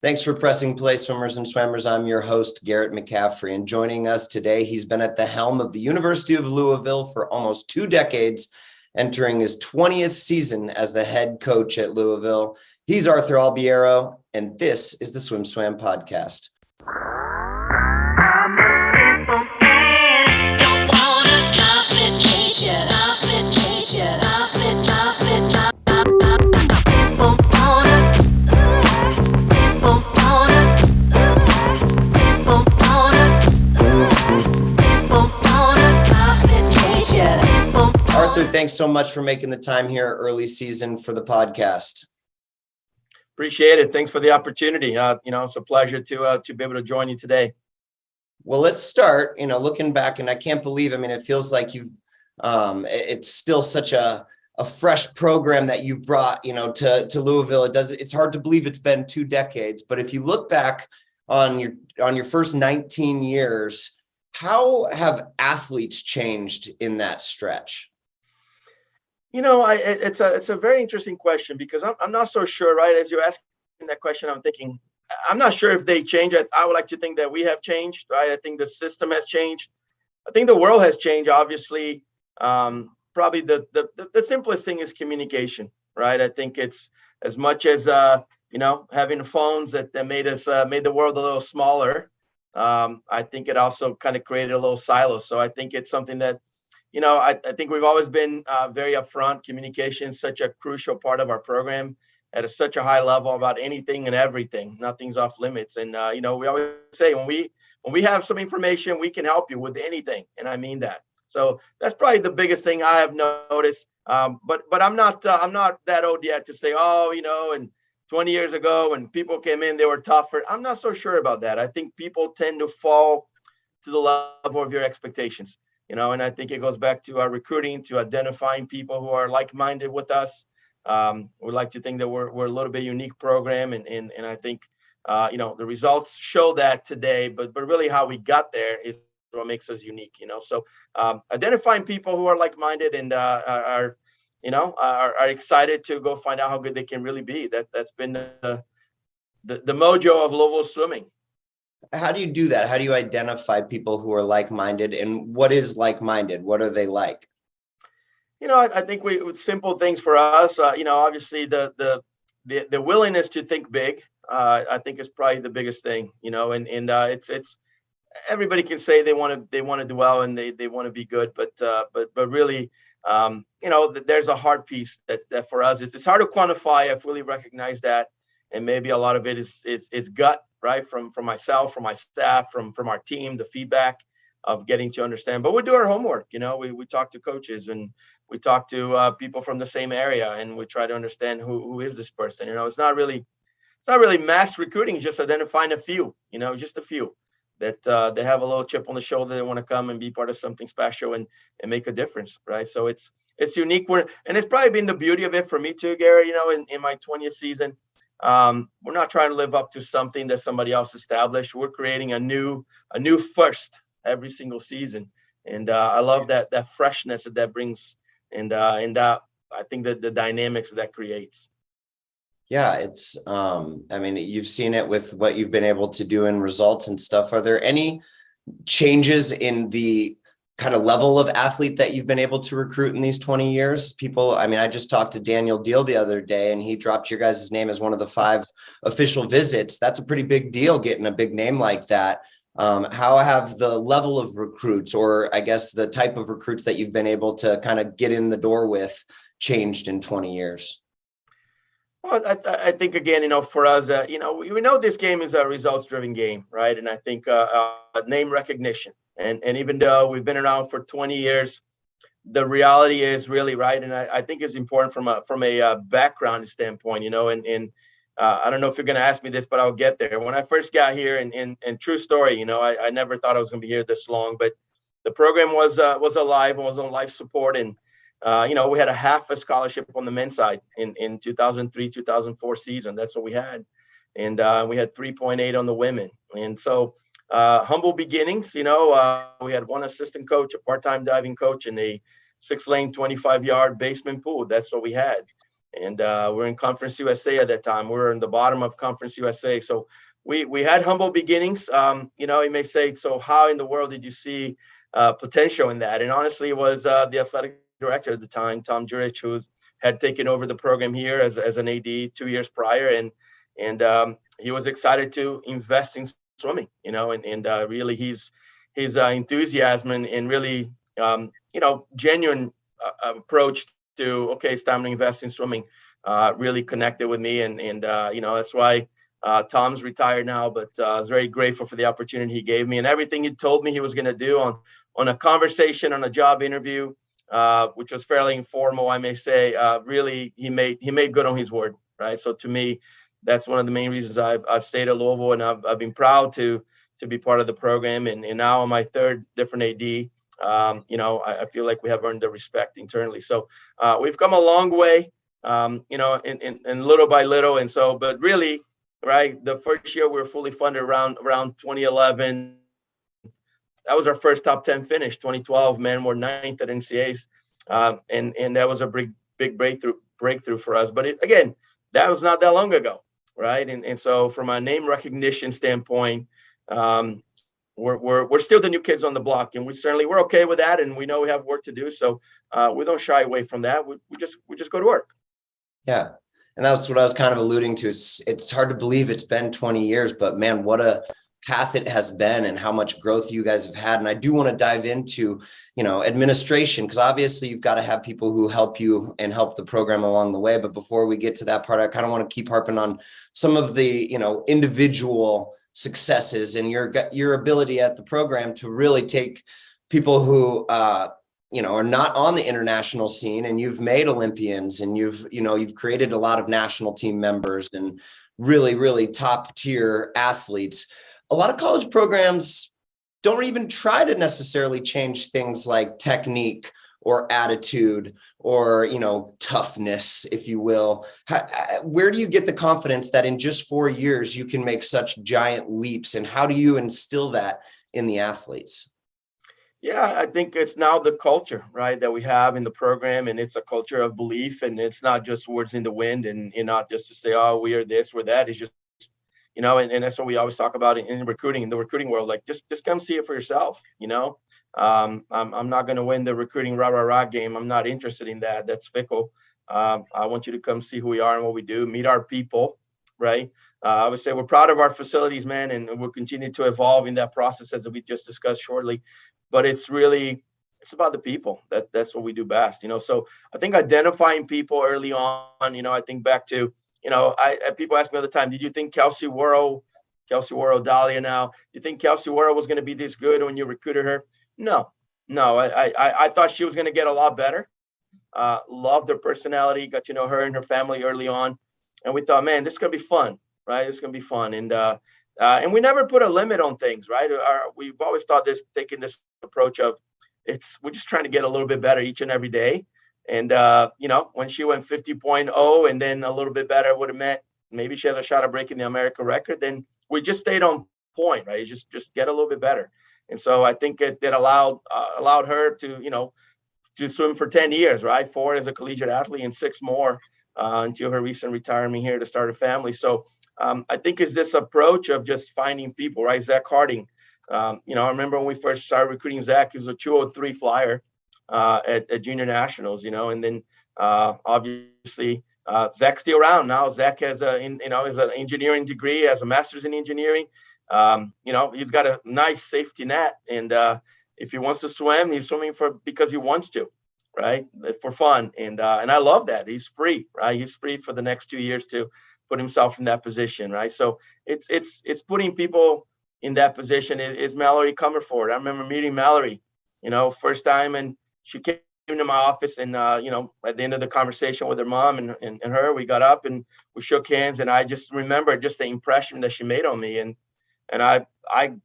Thanks for pressing play, swimmers and swammers. I'm your host, Garrett McCaffrey, and joining us today, he's been at the helm of the University of Louisville for almost 2 decades, entering his 20th season as the head coach at Louisville. He's Arthur Albiero, and this is the SwimSwam podcast. Arthur, thanks so much for making the time here early season for the podcast. Appreciate it. Thanks for the opportunity. It's a pleasure to be able to join you today. Well, let's start, looking back, and I can't believe, it feels like it's still such a fresh program that you've brought, to Louisville. It's hard to believe it's been 2 decades, but if you look back on your first 19 years, how have athletes changed in that stretch? It's a very interesting question because I'm not so sure, right? As you're asking that question, I'm thinking, I'm not sure if they change. I would like to think that we have changed, right? I think the system has changed. I think the world has changed, obviously. Probably the simplest thing is communication, right? I think it's as much as, having phones that made the world a little smaller. I think it also kind of created a little silo. So I think it's something that, I think we've always been very upfront. Communication is such a crucial part of our program at such a high level about anything and everything. Nothing's off limits. And, we always say when we have some information, we can help you with anything. And I mean that. So that's probably the biggest thing I have noticed. But I'm not that old yet to say, and 20 years ago when people came in, they were tougher. I'm not so sure about that. I think people tend to fall to the level of your expectations. And I think it goes back to our recruiting, to identifying people who are like-minded with us. We like to think that we're a little bit unique program. And I think, the results show that today, but really how we got there is what makes us unique, So identifying people who are like-minded and are excited to go find out how good they can really be. That's been the mojo of Louisville swimming. How do you do that? How do you identify people who are like-minded, and what is like-minded? What are they like? I think simple things for us, obviously the willingness to think big, I think is probably the biggest thing, and it's everybody can say they want to do well and they want to be good, but really, there's a hard piece that for us, it's hard to quantify. I fully recognize that. And maybe a lot of it is gut, right? From myself, from my staff, from our team, the feedback of getting to understand. But we do our homework. We talk to coaches and we talk to people from the same area, and we try to understand who is this person. It's not really mass recruiting. It's just identifying a few. Just a few that they have a little chip on the shoulder. They want to come and be part of something special and make a difference, right? So it's unique. And it's probably been the beauty of it for me too, Gary. In my 20th season. We're not trying to live up to something that somebody else established. We're creating a new first every single season, and I love that freshness that brings, and I think that the dynamics that creates. Yeah, it's you've seen it with what you've been able to do in results and stuff. Are there any changes in the kind of level of athlete that you've been able to recruit in these 20 years? People, I just talked to Daniel Deal the other day, and he dropped your guys' name as one of the 5 official visits. That's a pretty big deal, getting a big name like that. How have the level of recruits, or I guess the type of recruits that you've been able to kind of get in the door with, changed in 20 years? Well, I think, again, for us, we know this game is a results-driven game, right? And I think name recognition. And even though we've been around for 20 years, the reality is really, right. And I think it's important from a background standpoint, and I don't know if you're going to ask me this, but I'll get there. When I first got here, and true story, I never thought I was going to be here this long, but the program was alive and was on life support. And, we had a half a scholarship on the men's side in 2003, 2004 season. That's what we had. And we had 3.8 on the women. And so, humble beginnings, we had one assistant coach, a part-time diving coach, and a 6-lane, 25-yard basement pool. That's what we had. And we're in Conference USA at that time. We were in the bottom of Conference USA. So we had humble beginnings. You may say, so how in the world did you see potential in that? And honestly, it was the athletic director at the time, Tom Jurich, who had taken over the program here as an AD 2 years prior. And he was excited to invest in swimming, and really his enthusiasm and really, genuine approach to, okay, it's time to invest in swimming, really connected with me. And that's why Tom's retired now, but I was very grateful for the opportunity he gave me and everything he told me he was going to do on a conversation, on a job interview, which was fairly informal, I may say. Really, he made good on his word, right? So to me, that's one of the main reasons I've stayed at Louisville, and I've been proud to be part of the program. And now on my third different AD, I feel like we have earned the respect internally. So we've come a long way, and little by little. And so, but really, right, the first year we were fully funded around 2011. That was our first top 10 finish. 2012, man, we're ninth at NCAAs, and that was a big breakthrough for us. But again, that was not that long ago, right? And so from a name recognition standpoint, we're still the new kids on the block, and we're okay with that, and we know we have work to do. So we don't shy away from that. We just go to work. Yeah. And that's what I was kind of alluding to. It's hard to believe it's been 20 years, but man, what a path it has been and how much growth you guys have had. And I do want to dive into, administration, because obviously you've got to have people who help you and help the program along the way. But before we get to that part, I kind of want to keep harping on some of the, individual successes and your ability at the program to really take people who, are not on the international scene, and you've made Olympians, and you've created a lot of national team members and really, really top tier athletes. A lot of college programs don't even try to necessarily change things like technique or attitude or, toughness, if you will. Where do you get the confidence that in just 4 years you can make such giant leaps, and how do you instill that in the athletes? Yeah, I think it's now the culture, right, that we have in the program, and it's a culture of belief, and it's not just words in the wind, and not just to say, oh, we are this, we're that. It's just, and that's what we always talk about in recruiting, in the recruiting world. Like, just come see it for yourself. I'm not going to win the recruiting rah game. I'm not interested in that. That's fickle. I want you to come see who we are and what we do, meet our people, right? I would say we're proud of our facilities, man, and we'll continue to evolve in that process as we just discussed shortly. But it's about the people. That's what we do best, So I think identifying people early on, I think back to, people ask me all the time, did you think Kelsey Worrell, Dahlia now, you think Kelsey Worrell was going to be this good when you recruited her? No, I thought she was going to get a lot better. Loved her personality, got to know her and her family early on. And we thought, man, this is going to be fun, right? It's going to be fun. And we never put a limit on things, right? We've always taken this approach of we're just trying to get a little bit better each and every day. And, when she went 50.0 and then a little bit better would have meant maybe she has a shot of breaking the American record, then we just stayed on point, right? Just get a little bit better. And so I think it allowed her to, to swim for 10 years, right? 4 as a collegiate athlete and 6 more until her recent retirement here to start a family. So I think it's this approach of just finding people, right? Zach Harding. I remember when we first started recruiting Zach, he was a 203 flyer at junior nationals, and then obviously Zach's still around now. Zach has is an engineering degree, has a master's in engineering. He's got a nice safety net, and if he wants to swim, he's swimming because he wants to, right? For fun. And I love that. He's free, right? He's free for the next 2 years to put himself in that position, right? So it's putting people in that position. Is Mallory Comerford. I remember meeting Mallory, first time, and she came to my office, and at the end of the conversation with her mom and her, we got up and we shook hands, and I just remember just the impression that she made on me. And I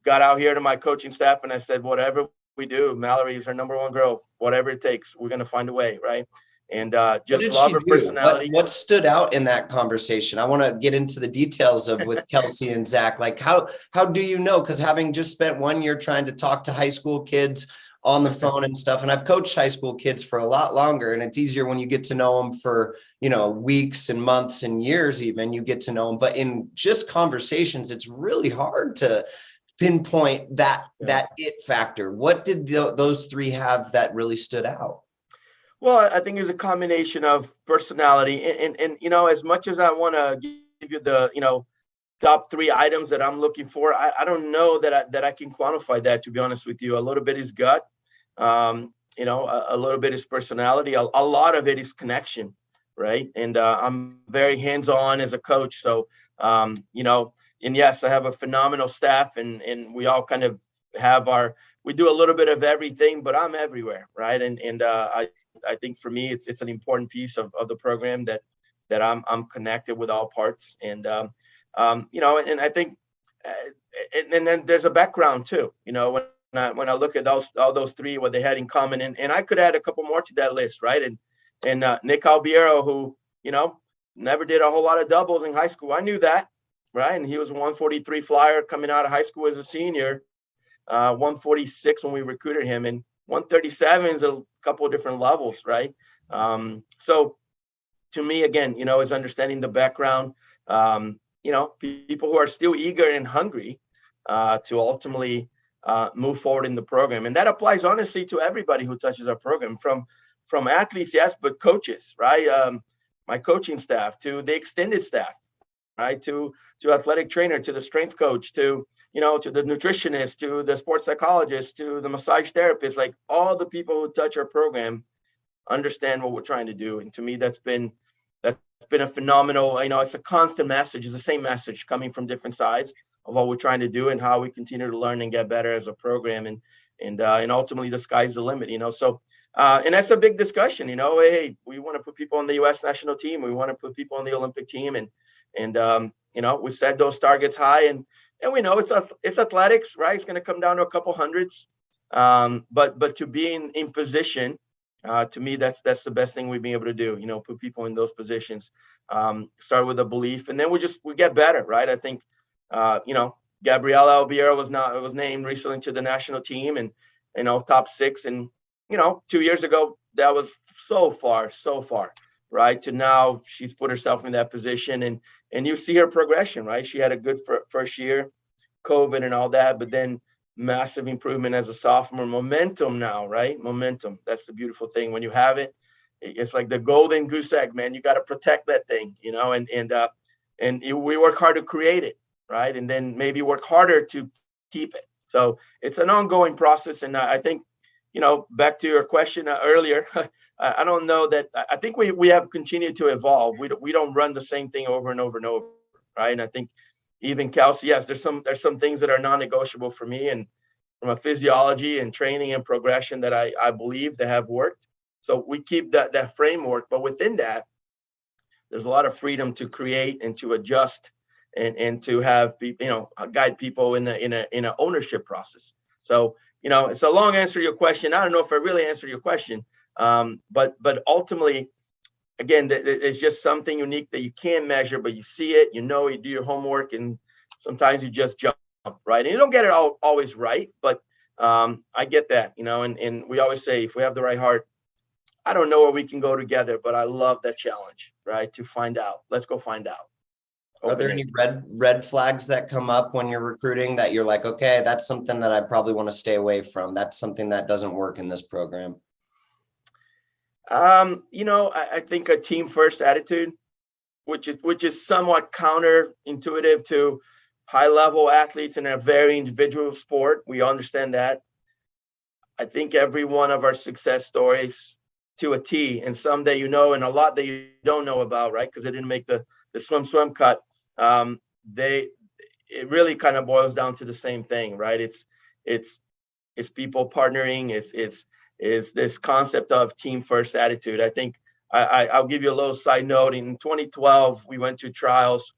got out here to my coaching staff and I said, whatever we do, Mallory is our number one girl. Whatever it takes, we're going to find a way, right? And just love her personality. What stood out in that conversation? I want to get into the details of with Kelsey and Zach. Like how do you know? Because having just spent 1 year trying to talk to high school kids on the phone and stuff. And I've coached high school kids for a lot longer, and it's easier when you get to know them for, weeks and months and years, even you get to know them. But in just conversations, it's really hard to pinpoint that it factor. What did those three have that really stood out? Well, I think it's a combination of personality and as much as I want to give you the, top three items that I'm looking for, I don't know that I can quantify that, to be honest with you. A little bit is gut, a little bit is personality, a lot of it is connection, right? And I'm very hands-on as a coach. So, and yes, I have a phenomenal staff, and we all kind of have we do a little bit of everything, but I'm everywhere, right? And I think for me, it's an important piece of the program that I'm connected with all parts. And and I think, and then there's a background too. When I look at all those three, what they had in common, and I could add a couple more to that list, right? And Nick Albiero, who never did a whole lot of doubles in high school. I knew that, right? And he was a 143 flyer coming out of high school as a senior, 146 when we recruited him, and 137 is a couple of different levels, right? So to me, again, is understanding the background. People who are still eager and hungry to ultimately move forward in the program. And that applies honestly to everybody who touches our program, from athletes, yes, but coaches, right? My coaching staff, to the extended staff, right? To athletic trainer, to the strength coach, to the nutritionist, to the sports psychologist, to the massage therapist, like all the people who touch our program understand what we're trying to do. And to me, that's been a phenomenal, it's a constant message. It's the same message coming from different sides of what we're trying to do and how we continue to learn and get better as a program. And ultimately the sky's the limit, so, and that's a big discussion, hey, we want to put people on the U.S. national team. We want to put people on the Olympic team. And we set those targets high, and we know it's athletics, right? It's going to come down to a couple hundreds. But to be in position, to me, that's the best thing we've been able to do, put people in those positions, start with a belief, and then we get better, right? I think, Gabriela Albiero was named recently to the national team, and, top 6. And, 2 years ago, that was so far, right? To now she's put herself in that position, and you see her progression, right? She had a good first year, COVID and all that, but then massive improvement as a sophomore. Momentum now, right? Momentum. That's the beautiful thing. When you have it, it's like the golden goose egg, man. You got to protect that thing, and we work hard to create it, right? And then maybe work harder to keep it. So it's an ongoing process. And I think, back to your question earlier, I don't know that I think we have continued to evolve. We don't run the same thing over and over and over, right? And I think even Kelsey, yes, there's some things that are non-negotiable for me, and from a physiology and training and progression that I believe that have worked. So we keep that framework, but within that, there's a lot of freedom to create and to adjust and to have guide people in a ownership process. So it's a long answer to your question. I don't know if I really answered your question, but ultimately, again, it's just something unique that you can't measure, but you see it, you do your homework, and sometimes you just jump, right? And you don't get it always right, but I get that, and we always say, if we have the right heart, I don't know where we can go together, but I love that challenge, right? To find out. Let's go find out. Are there any red flags that come up when you're recruiting that you're like, okay, that's something that I probably want to stay away from? That's something that doesn't work in this program. I think a team first attitude, which is somewhat counterintuitive to high level athletes in a very individual sport. We understand that. I think every one of our success stories to a T, and some that and a lot that you don't know about, right? Because they didn't make the SwimSwam cut. It really kind of boils down to the same thing, right? It's people partnering. Is this concept of team first attitude. I think I'll give you a little side note. In 2012, we went to trials.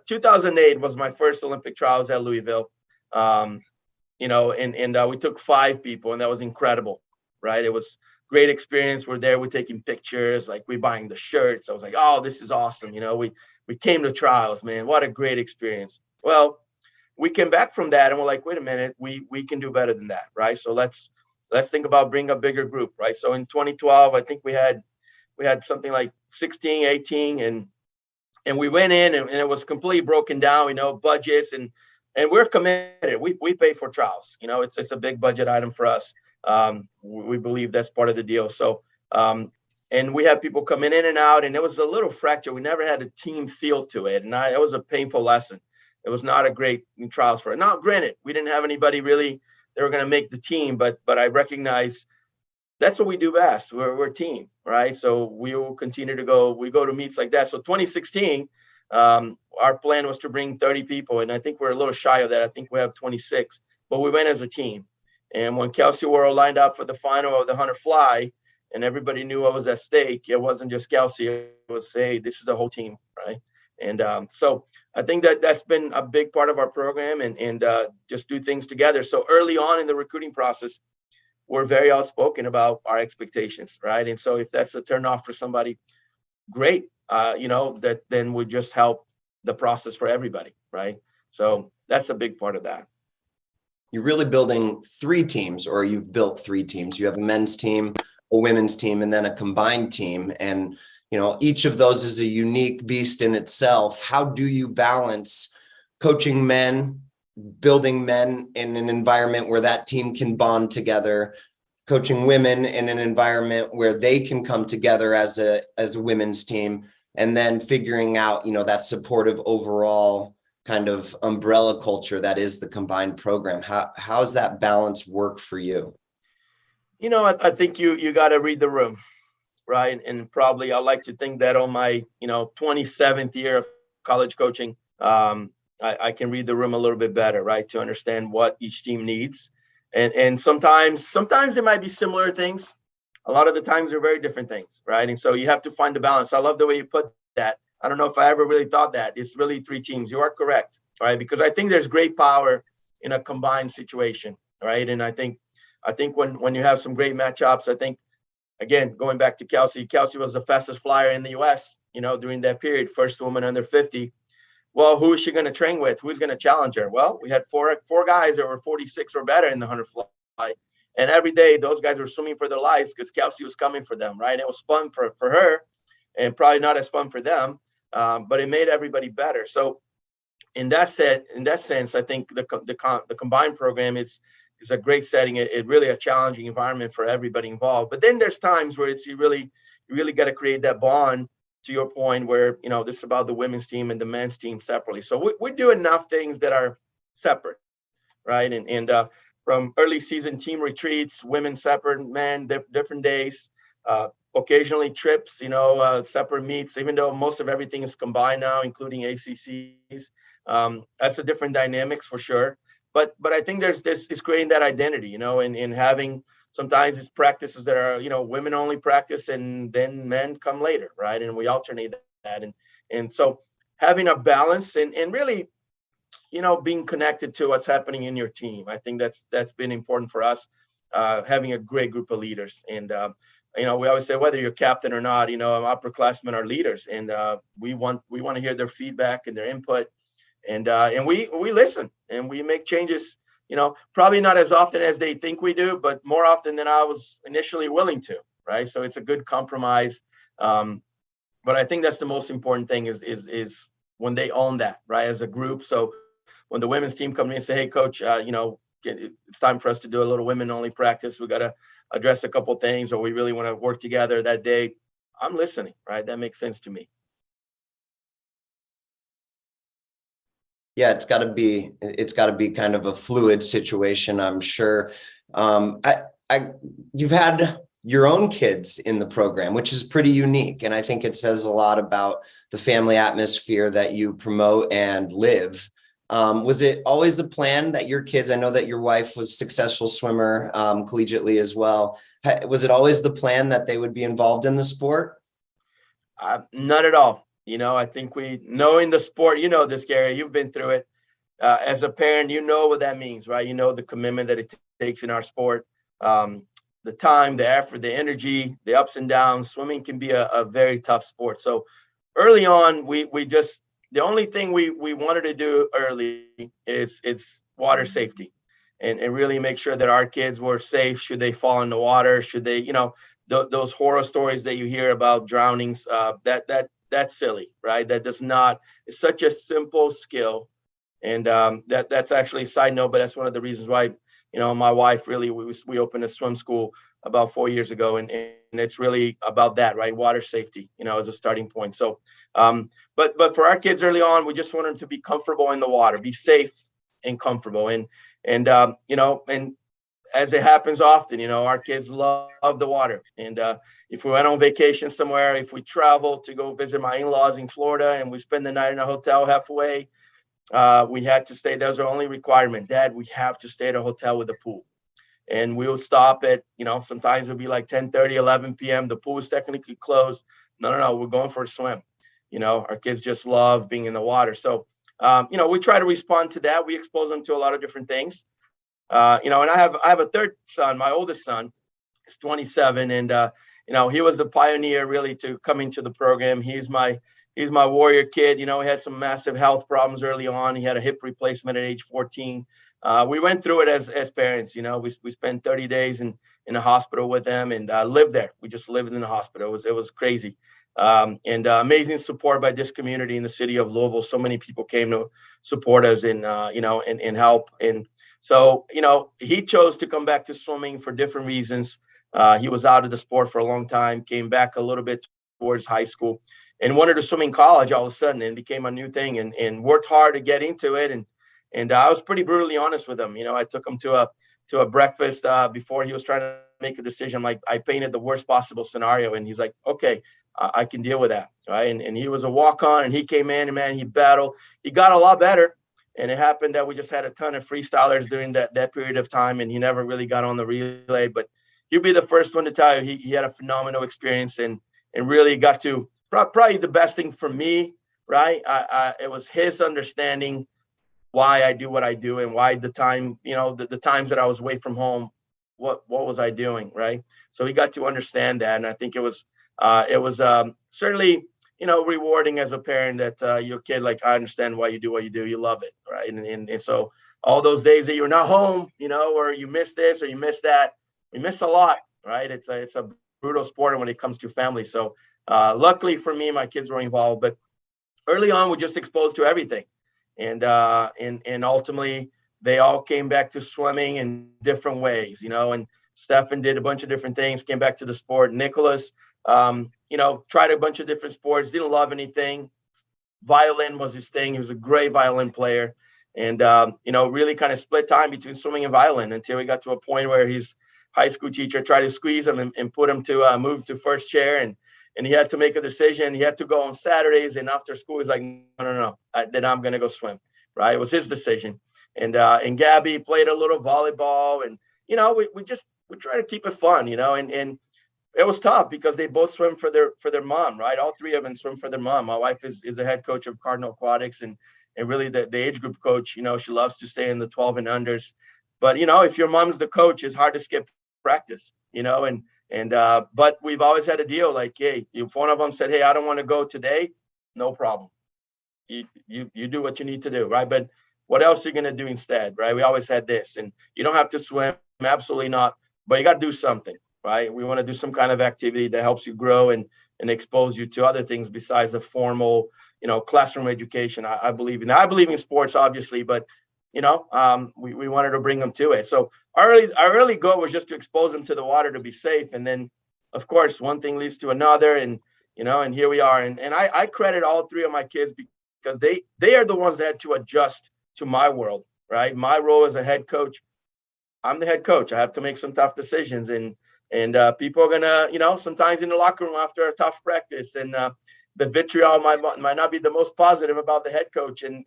2008 was my first Olympic trials at Louisville. And we took 5 people, and that was incredible, right? It was great experience. We're there, we're taking pictures, like we're buying the shirts. I was like, oh, this is awesome. We came to trials, man. What a great experience. Well, we came back from that and we're like, wait a minute, we can do better than that, right? So let's let's think about bringing a bigger group, right? So in 2012, I think we had something like 16, 18, and we went in and it was completely broken down, budgets, and we're committed. We pay for trials. It's a big budget item for us. We believe that's part of the deal. So, and we have people coming in and out, and it was a little fractured. We never had a team feel to it, and it was a painful lesson. It was not a great trials for it. Now, granted, we didn't have anybody really that were going to make the team, but I recognize that's what we do best. We're a team, right? So we will continue to go. We go to meets like that. So 2016, our plan was to bring 30 people, and I think we're a little shy of that. I think we have 26, but we went as a team. And when Kelsey Worrell lined up for the final of the 100 fly, and everybody knew what was at stake, it wasn't just Kelsey. It was, hey, this is the whole team, right? And so I think that's been a big part of our program, and just do things together. So early on in the recruiting process, we're very outspoken about our expectations, right? And so if that's a turnoff for somebody, great, that then would just help the process for everybody, right? So that's a big part of that. You're really building three teams, or you've built three teams. You have a men's team, a women's team, and then a combined team. And, each of those is a unique beast in itself. How do you balance coaching men, building men in an environment where that team can bond together, coaching women in an environment where they can come together as a women's team, and then figuring out, that supportive overall kind of umbrella culture that is the combined program? How's that balance work for you? I think you got to read the room, right? And probably I like to think that on my 27th year of college coaching, I can read the room a little bit better, right, to understand what each team needs. And sometimes there might be similar things. A lot of the times they're very different things, right? And so you have to find the balance. I love the way you put that. I don't know if I ever really thought that. It's really three teams. You are correct, right? Because I think there's great power in a combined situation, right? And I think when you have some great matchups, I think, again, going back to Kelsey was the fastest flyer in the U.S., during that period, first woman under 50. Well, who is she going to train with? Who's going to challenge her? Well, we had four guys that were 46 or better in the 100 fly. And every day, those guys were swimming for their lives because Kelsey was coming for them, right? It was fun for her, and probably not as fun for them, but it made everybody better. So in that sense, I think the combined program is a great setting. It really a challenging environment for everybody involved. But then there's times where you really got to create that bond, to your point, where this is about the women's team and the men's team separately. So we do enough things that are separate, right? And from early season team retreats, women separate, men different days, occasionally trips, separate meets. Even though most of everything is combined now, including ACCs, that's a different dynamics for sure. But I think there's this is creating that identity, and having. Sometimes it's practices that are, women only practice and then men come later, right? And we alternate that. And so having a balance and really, being connected to what's happening in your team. I think that's been important for us, having a great group of leaders. And, we always say, whether you're captain or not, upperclassmen are leaders. And we want to hear their feedback and their input. And we listen and we make changes. Probably not as often as they think we do, but more often than I was initially willing to, right? So it's a good compromise. But I think that's the most important thing is when they own that, right, as a group. So when the women's team comes in and say, hey, coach, it's time for us to do a little women only practice. We got to address a couple of things, or we really want to work together that day. I'm listening, right? That makes sense to me. Yeah, it's got to be kind of a fluid situation, I'm sure. You've had your own kids in the program, which is pretty unique. And I think it says a lot about the family atmosphere that you promote and live. Was it always the plan that your kids, I know that your wife was a successful swimmer collegiately as well. Was it always the plan that they would be involved in the sport? Not at all. I think knowing the sport, this, Gary, you've been through it. As a parent, what that means, right? The commitment that it takes in our sport, the time, the effort, the energy, the ups and downs. Swimming can be a very tough sport. So early on, the only thing we wanted to do early is water safety. and really make sure that our kids were safe should they fall in the water, should they, those horror stories that you hear about drownings, that's silly, right? That does not, it's such a simple skill. And that's actually a side note, but that's one of the reasons why, my wife really, we opened a swim school about 4 years ago, and it's really about that, right? Water safety, as a starting point. So, but for our kids early on, we just want them to be comfortable in the water, be safe and comfortable, and and as it happens often, our kids love the water. And if we went on vacation somewhere, if we travel to go visit my in-laws in Florida and we spend the night in a hotel halfway, we had to stay. That was our only requirement. Dad, we have to stay at a hotel with a pool. And we would stop at, sometimes it'd be like 10:30, 11 p.m. The pool is technically closed. No, we're going for a swim. Our kids just love being in the water. So, we try to respond to that. We expose them to a lot of different things. And I have a third son. My oldest son is 27, and he was the pioneer really to coming to the program. He's my warrior kid. He had some massive health problems early on. He had a hip replacement at age 14. We went through it as parents. We spent 30 days in the hospital with him and lived there. We just lived in the hospital. It was crazy. And amazing support by this community in the city of Louisville. So many people came to support us and help. And so, he chose to come back to swimming for different reasons. He was out of the sport for a long time, came back a little bit towards high school and wanted to swim in college all of a sudden, and became a new thing, and worked hard to get into it. And I was pretty brutally honest with him. I took him to a breakfast before he was trying to make a decision. Like, I painted the worst possible scenario, and he's like, okay, I can deal with that. Right. And he was a walk-on, and he came in, and man, he battled. He got a lot better. And it happened that we just had a ton of freestylers during that period of time, and he never really got on the relay. But he'll be the first one to tell you he had a phenomenal experience and really got to probably the best thing for me, right? It was his understanding why I do what I do and why the time, the times that I was away from home, what was I doing, right? So he got to understand that, and I think it was certainly, rewarding as a parent that your kid, like, I understand why you do what you do. You love it, right? And so all those days that you're not home, or you miss this or you miss that, we miss a lot, right? It's a brutal sport when it comes to family. So luckily for me, my kids were involved, but early on, we just exposed to everything, and ultimately they all came back to swimming in different ways, and Stefan did a bunch of different things, came back to the sport. Nicholas, tried a bunch of different sports, didn't love anything. Violin was his thing. He was a great violin player, and really kind of split time between swimming and violin until he got to a point where his high school teacher tried to squeeze him and put him to move to first chair, and he had to make a decision. He had to go on Saturdays, and after school he's like, no, then I'm gonna go swim. Right, it was his decision. And Gabby played a little volleyball, and we try to keep it fun, and it was tough because they both swim for their mom, right? All three of them swim for their mom. My wife is the head coach of Cardinal Aquatics, and really the age group coach. She loves to stay in the 12 and unders. But if your mom's the coach, it's hard to skip practice. But we've always had a deal like, hey, if one of them said, hey, I don't want to go today, no problem. You do what you need to do, right? But what else are you gonna do instead, right? We always had this, and you don't have to swim, absolutely not, but you got to do something. Right? We want to do some kind of activity that helps you grow and expose you to other things besides the formal, classroom education. I believe in sports, obviously, but, we wanted to bring them to it. So our early goal was just to expose them to the water to be safe. And then, of course, one thing leads to another. And, and here we are. And I credit all three of my kids because they are the ones that had to adjust to my world, right? My role as a head coach, I'm the head coach. I have to make some tough decisions, and people are gonna, sometimes in the locker room after a tough practice, and the vitriol might not be the most positive about the head coach, and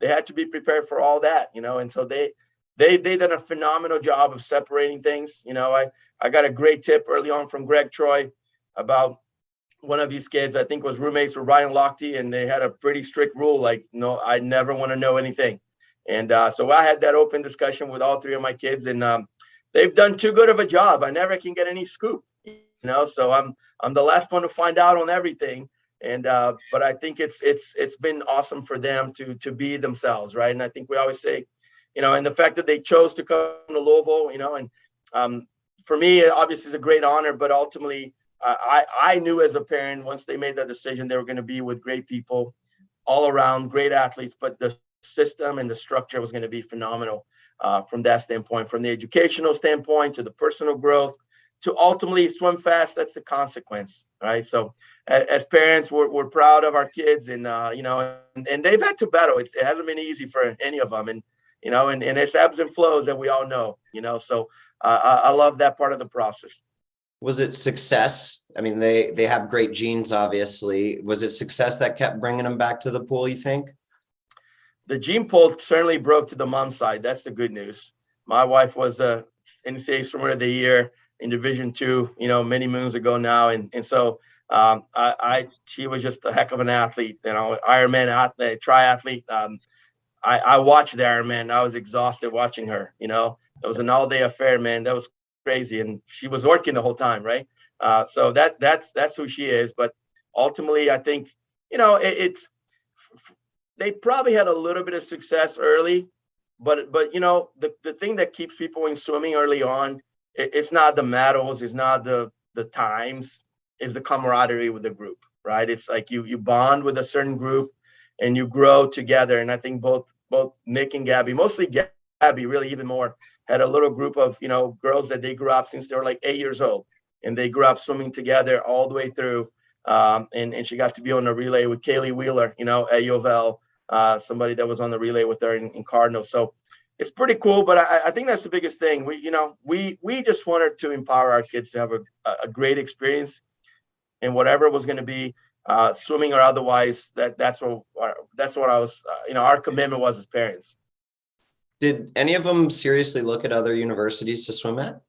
they had to be prepared for all that, and so they did a phenomenal job of separating things. I got a great tip early on from Greg Troy about one of these kids. I think was roommates with Ryan Lochte, and they had a pretty strict rule, like, no, I never want to know anything. And so I had that open discussion with all three of my kids, and they've done too good of a job. I never can get any scoop, so I'm the last one to find out on everything. And but I think it's been awesome for them to be themselves, right? And I think we always say, and the fact that they chose to come to Louisville, and for me, obviously, it's a great honor, but ultimately, I knew as a parent, once they made that decision, they were going to be with great people all around, great athletes, but the system and the structure was going to be phenomenal from that standpoint, from the educational standpoint to the personal growth to ultimately swim fast. That's the consequence, right? So as parents, we're proud of our kids, and and they've had to battle. It hasn't been easy for any of them, and and it's ebbs and flows that we all know. So I love that part of the process. Was it success? I mean, they have great genes, obviously. Was it success that kept bringing them back to the pool, you think? The gene pool certainly broke to the mom side. That's the good news. My wife was the NCAA Swimmer of the Year in Division II, many moons ago now, and so she was just a heck of an athlete, Ironman athlete, triathlete. I watched the Ironman. I was exhausted watching her. It was an all-day affair, man. That was crazy, and she was working the whole time, right? So that's who she is. But ultimately, I think it's they probably had a little bit of success early, but the thing that keeps people in swimming early on, it's not the medals, it's not the times, it's the camaraderie with the group, right? It's like you bond with a certain group and you grow together. And I think both Nick and Gabby, mostly Gabby, really even more, had a little group of girls that they grew up since they were like 8 years old, and they grew up swimming together all the way through. And she got to be on the relay with Kaylee Wheeler, at U of L, somebody that was on the relay with her in Cardinal. So it's pretty cool. But I think that's the biggest thing. We just wanted to empower our kids to have a great experience in whatever it was going to be, swimming or otherwise. That's what I was. Our commitment was as parents. Did any of them seriously look at other universities to swim at?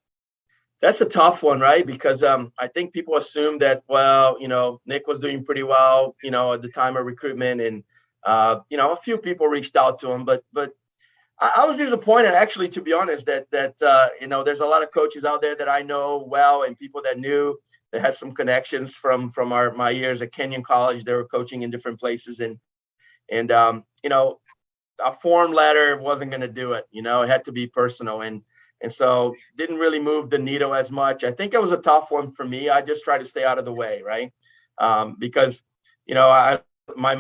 That's a tough one, right? Because I think people assume that, well, Nick was doing pretty well, at the time of recruitment, and a few people reached out to him, but I was disappointed, actually, to be honest, that there's a lot of coaches out there that I know well, and people that knew that had some connections from my years at Kenyon College. They were coaching in different places, and a form letter wasn't going to do it. It had to be personal, and so didn't really move the needle as much. I think it was a tough one for me. I just tried to stay out of the way, right? Because my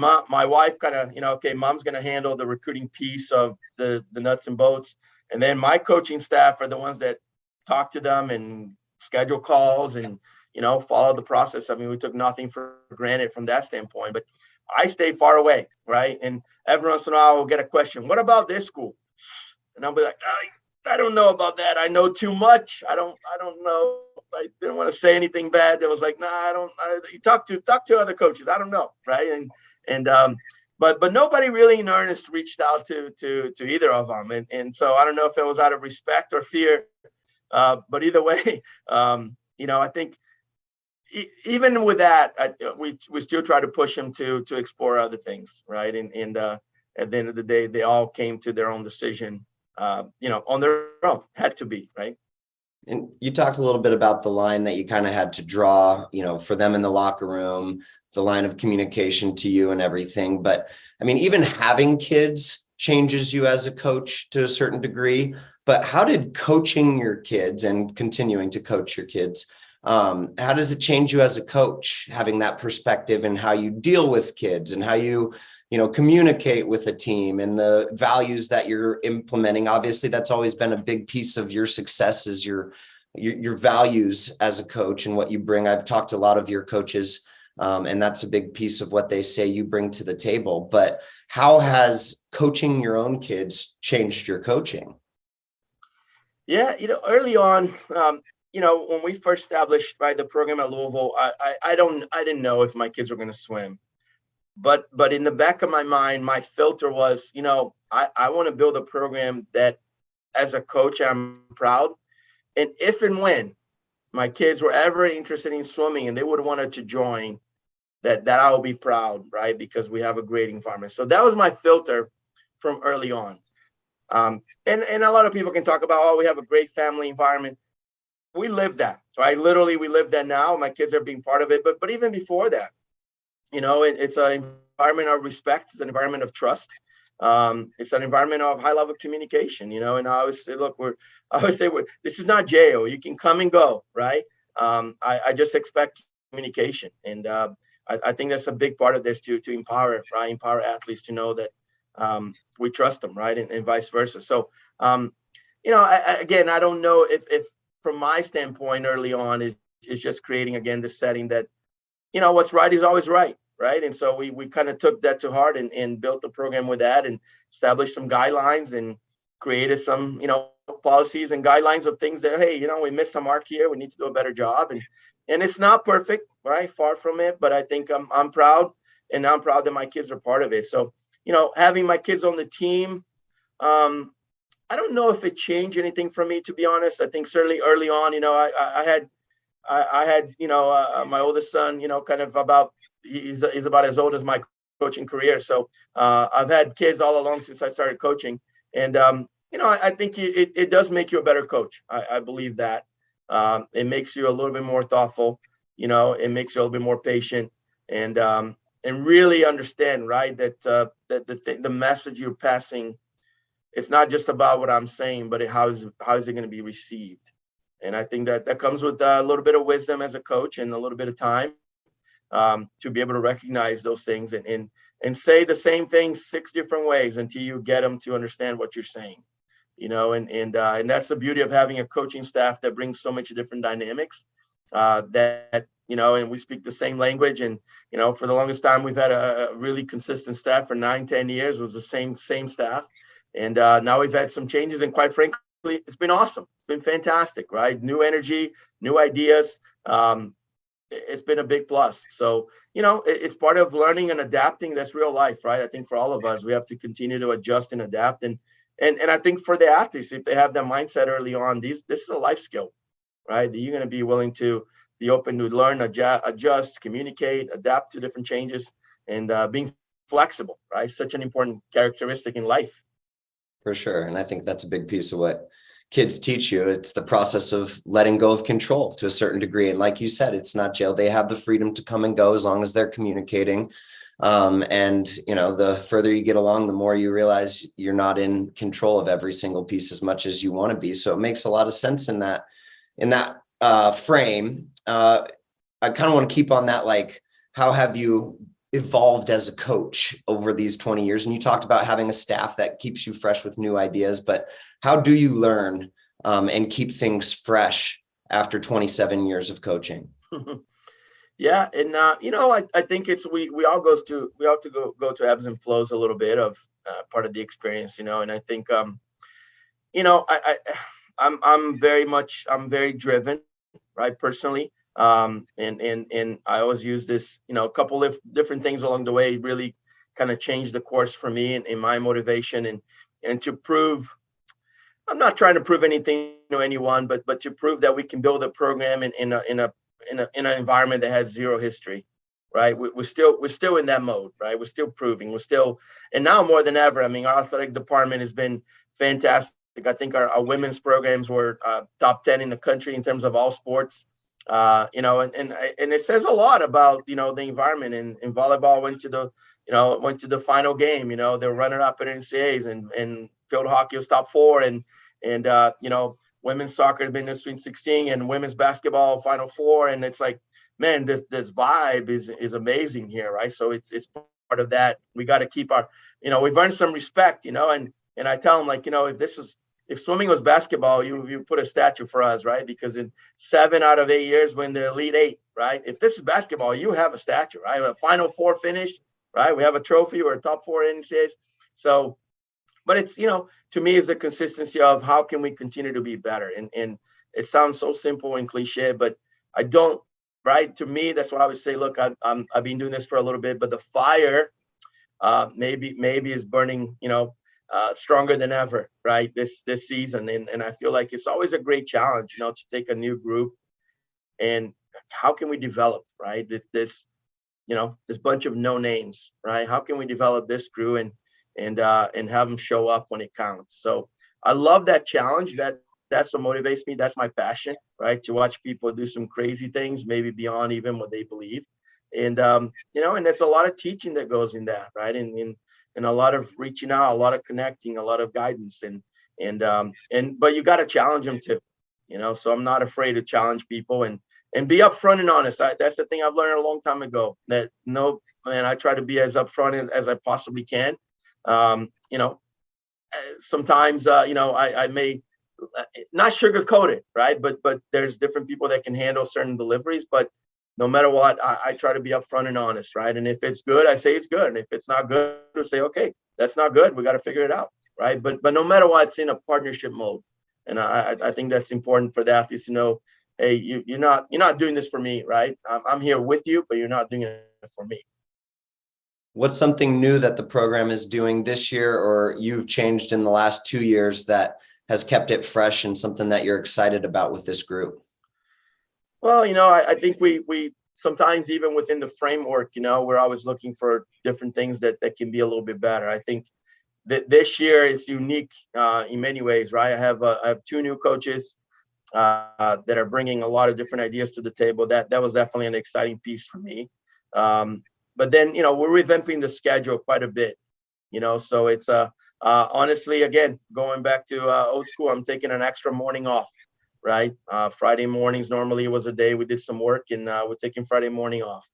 wife kind of okay, mom's going to handle the recruiting piece of the nuts and bolts, and then my coaching staff are the ones that talk to them and schedule calls and follow the process. I mean, we took nothing for granted from that standpoint, but I stay far away, right? And every once in a while, we'll get a question. What about this school? And I'll be like, I don't know about that. I know too much. I don't know. I didn't want to say anything bad. It was like, nah, you talk to other coaches. I don't know, right? But nobody really in earnest reached out to either of them, and so I don't know if it was out of respect or fear. But either way, I think even with that, we still try to push them to explore other things, right? And at the end of the day, they all came to their own decision, on their own. Had to be, right? And you talked a little bit about the line that you kind of had to draw, for them in the locker room, the line of communication to you and everything. But I mean, even having kids changes you as a coach to a certain degree. But how did coaching your kids and continuing to coach your kids, how does it change you as a coach, having that perspective and how you deal with kids and how you communicate with a team and the values that you're implementing? Obviously, that's always been a big piece of your success is your values as a coach and what you bring. I've talked to a lot of your coaches, and that's a big piece of what they say you bring to the table. But how has coaching your own kids changed your coaching? Yeah, early on, when we first established the program at Louisville, I didn't know if my kids were going to swim. But in the back of my mind, my filter was, I want to build a program that as a coach, I'm proud. And if and when my kids were ever interested in swimming and they would have wanted to join, that I will be proud, right? Because we have a great environment. So that was my filter from early on. And a lot of people can talk about, we have a great family environment. We live that, right? Literally, we live that now. My kids are being part of it. But even before that, it's an environment of respect. It's an environment of trust. It's an environment of high level communication, and I always say, look, this is not jail. You can come and go, right? I just expect communication. And I think that's a big part of this to empower, right? Empower athletes to know that we trust them, right? And vice versa. So, again, I don't know if from my standpoint early on, is just creating, again, the setting that, what's right is always right. Right. And so we kind of took that to heart and built the program with that and established some guidelines and created some, policies and guidelines of things that, hey, we missed some mark here. We need to do a better job. And it's not perfect, right? Far from it. But I think I'm proud, and I'm proud that my kids are part of it. So, having my kids on the team, I don't know if it changed anything for me, to be honest. I think certainly early on, I had my oldest son, kind of he's about as old as my coaching career. So I've had kids all along since I started coaching. And, I think it does make you a better coach. I believe that. It makes you a little bit more thoughtful. It makes you a little bit more patient and really understand, right, that the message you're passing, it's not just about what I'm saying, but how is it going to be received? And I think that comes with a little bit of wisdom as a coach and a little bit of time. To be able to recognize those things and say the same thing 6 different ways until you get them to understand what you're saying, and that's the beauty of having a coaching staff that brings so much different dynamics, that, and we speak the same language. And, for the longest time, we've had a really consistent staff for 9-10 years. It was the same staff. And now we've had some changes, and quite frankly, it's been awesome. It's been fantastic, right? New energy, new ideas. It's been a big plus. So, it's part of learning and adapting. That's real life, right? I think for all of us, we have to continue to adjust and adapt. And I think for the athletes, if they have that mindset early on, this is a life skill, right? That you're going to be willing to be open to learn, adjust, communicate, adapt to different changes, and being flexible, right? Such an important characteristic in life. For sure. And I think that's a big piece of what kids teach you. It's the process of letting go of control to a certain degree. And like you said, it's not jail. They have the freedom to come and go as long as they're communicating. And, the further you get along, the more you realize you're not in control of every single piece as much as you want to be. So it makes a lot of sense in that frame. I kind of want to keep on that. Like, how have you evolved as a coach over these 20 years? And you talked about having a staff that keeps you fresh with new ideas, but how do you learn and keep things fresh after 27 years of coaching? Yeah. And, I think it's, we all go to ebbs and flows a little bit of part of the experience, and I think, I'm very driven, right? Personally. And I always use this, a couple of different things along the way really kind of changed the course for me and in my motivation and to prove, I'm not trying to prove anything to anyone, but to prove that we can build a program in an environment that has zero history, right? We're still in that mode, right? We're still proving, and now more than ever, I mean, our athletic department has been fantastic. I think our women's programs were top 10 in the country in terms of all sports. And it says a lot about, the environment. And volleyball went to the final game. They were running up at NCAAs, and field hockey was top 4, and women's soccer had been in the Sweet 16, and women's basketball Final 4. And it's like, man, this vibe is amazing here, right? So it's part of that. We got to keep our, we've earned some respect, and I tell them, like, if swimming was basketball, you put a statue for us, right? Because in 7 out of 8 years, when the Elite 8, right? If this is basketball, you have a statue, right? A Final 4 finish, right? We have a trophy. We're a top 4 NCAAs. So, but it's, to me, is the consistency of how can we continue to be better? And it sounds so simple and cliche, but I don't, right? To me, that's what I would say. Look, I've been doing this for a little bit, but the fire maybe is burning, stronger than ever, right? This season. And I feel like it's always a great challenge, to take a new group and how can we develop, right? This bunch of no names, right? How can we develop this crew and have them show up when it counts? So I love that challenge. That's what motivates me. That's my passion, right? To watch people do some crazy things, maybe beyond even what they believe. And, and that's a lot of teaching that goes in that, right? And and a lot of reaching out, a lot of connecting, a lot of guidance, but you got to challenge them too, so I'm not afraid to challenge people and be upfront and honest. That's the thing I've learned a long time ago, that no, man, I try to be as upfront as I possibly can. um, you know Sometimes I may not sugarcoat it, right? But there's different people that can handle certain deliveries. But no matter what, I try to be upfront and honest, right? And if it's good, I say it's good. And if it's not good, I say, okay, that's not good. We got to figure it out, right? But no matter what, it's in a partnership mode, and I think that's important for the athletes to know. Hey, you're not doing this for me, right? I'm here with you, but you're not doing it for me. What's something new that the program is doing this year, or you've changed in the last 2 years, that has kept it fresh and something that you're excited about with this group? Well, I think we sometimes, even within the framework, we're always looking for different things that can be a little bit better. I think that this year is unique in many ways, right? I have two new coaches that are bringing a lot of different ideas to the table. That was definitely an exciting piece for me. But then, we're revamping the schedule quite a bit, so it's honestly, again, going back to old school, I'm taking an extra morning off, right? Friday mornings normally was a day we did some work, and we're taking Friday morning off.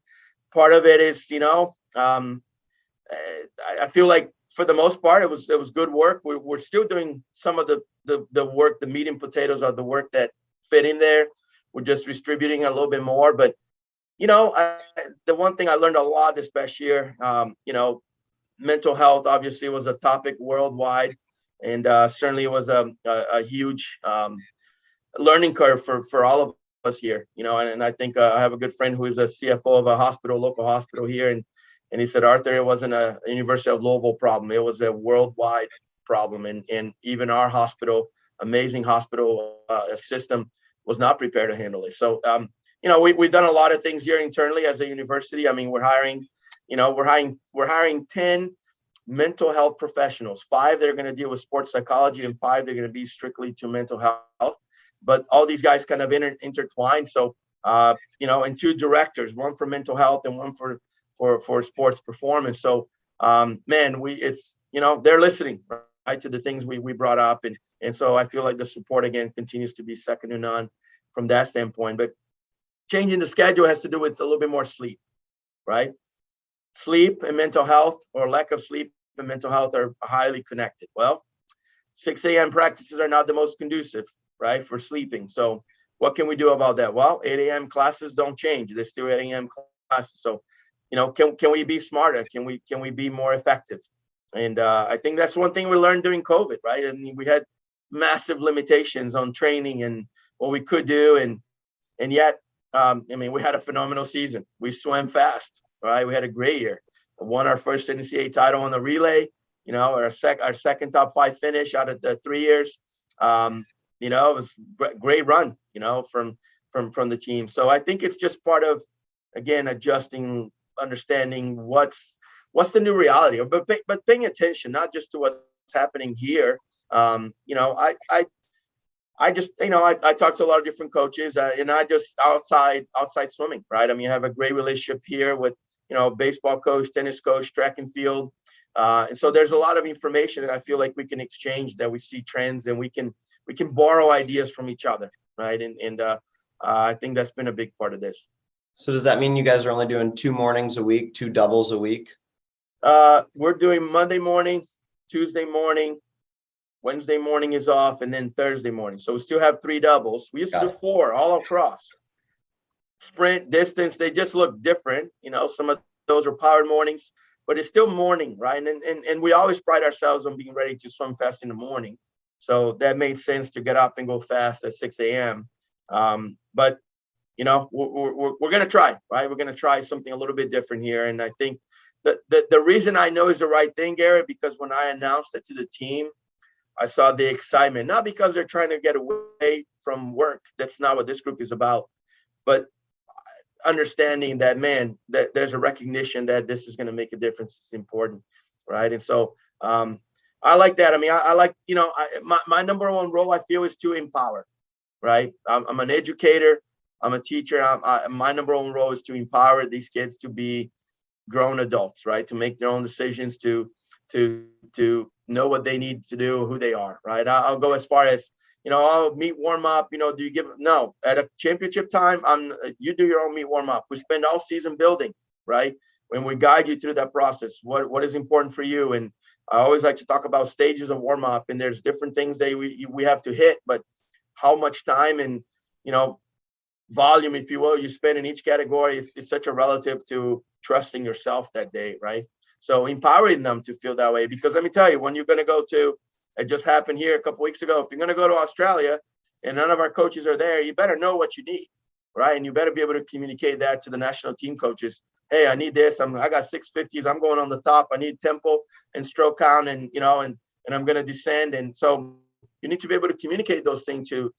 Part of it is, I feel like for the most part, it was good work. We're still doing some of the work, the meat and potatoes of the work that fit in there. We're just distributing a little bit more. But, the one thing I learned a lot this past year, mental health obviously was a topic worldwide, and certainly it was a huge learning curve for all of us here. And I think I have a good friend who is a CFO of a local hospital here, and he said, Arthur, it wasn't a University of Louisville problem. It was a worldwide problem. And even our hospital, amazing hospital system, was not prepared to handle it. So, we've done a lot of things here internally as a university. I mean, we're hiring 10 mental health professionals, 5 that are going to deal with sports psychology, and 5 that are going to be strictly to mental health. But all these guys kind of intertwined. So, and 2 directors, one for mental health and one for sports performance. So, man, they're listening, right, to the things we brought up. And so I feel like the support, again, continues to be second to none from that standpoint. But changing the schedule has to do with a little bit more sleep, right? Sleep and mental health, or lack of sleep and mental health, are highly connected. Well, 6 a.m. practices are not the most conducive, right, for sleeping. So what can we do about that? Well, 8 a.m. classes don't change. They're still 8 a.m. classes. So, can we be smarter? Can we be more effective? And I think that's one thing we learned during COVID, right? I mean, we had massive limitations on training and what we could do, and yet, we had a phenomenal season. We swam fast, right? We had a great year. We won our first NCAA title on the relay. Our second top 5 finish out of the 3 years. It was a great run, from the team. So I think it's just part of, again, adjusting, understanding what's the new reality, but paying attention not just to what's happening here. I just, I talk to a lot of different coaches, and I just outside swimming, right? I mean, I have a great relationship here with, baseball coach, tennis coach, track and field. And so there's a lot of information that I feel like we can exchange, that we see trends, and we can borrow ideas from each other, right? And I think that's been a big part of this. So does that mean you guys are only doing 2 mornings a week, 2 doubles a week? We're doing Monday morning, Tuesday morning, Wednesday morning is off, and then Thursday morning. So we still have 3 doubles. We used to do 4 all across. Sprint, distance, they just look different. Some of those are powered mornings, but it's still morning, right? And we always pride ourselves on being ready to swim fast in the morning. So that made sense to get up and go fast at 6 a.m. But, we're going to try, right? We're going to try something a little bit different here. And I think the reason I know is the right thing, Garrett, because when I announced it to the team, I saw the excitement, not because they're trying to get away from work. That's not what this group is about, but understanding that, man, that there's a recognition that this is going to make a difference. It's important, right? And so I like that. I mean, I like, my number one role, I feel, is to empower, right? I'm an educator. I'm a teacher. My number one role is to empower these kids to be grown adults, right? To make their own decisions, to to know what they need to do, who they are, right? I'll go as far as, I'll meet warm up, do you give, no, at a championship time, you do your own meet warm up. We spend all season building, right? When we guide you through that process, what is important for you. And I always like to talk about stages of warm up, and there's different things that we have to hit, but how much time and, volume, if you will, you spend in each category, it's such a relative to trusting yourself that day, right? So empowering them to feel that way, because let me tell you, when you're going to go to, it just happened here a couple weeks ago, if you're going to go to Australia and none of our coaches are there, you better know what you need, right? And you better be able to communicate that to the national team coaches. Hey, I need this. I got 650s. I'm going on the top. I need tempo and stroke count, and and I'm going to descend. And so you need to be able to communicate those things to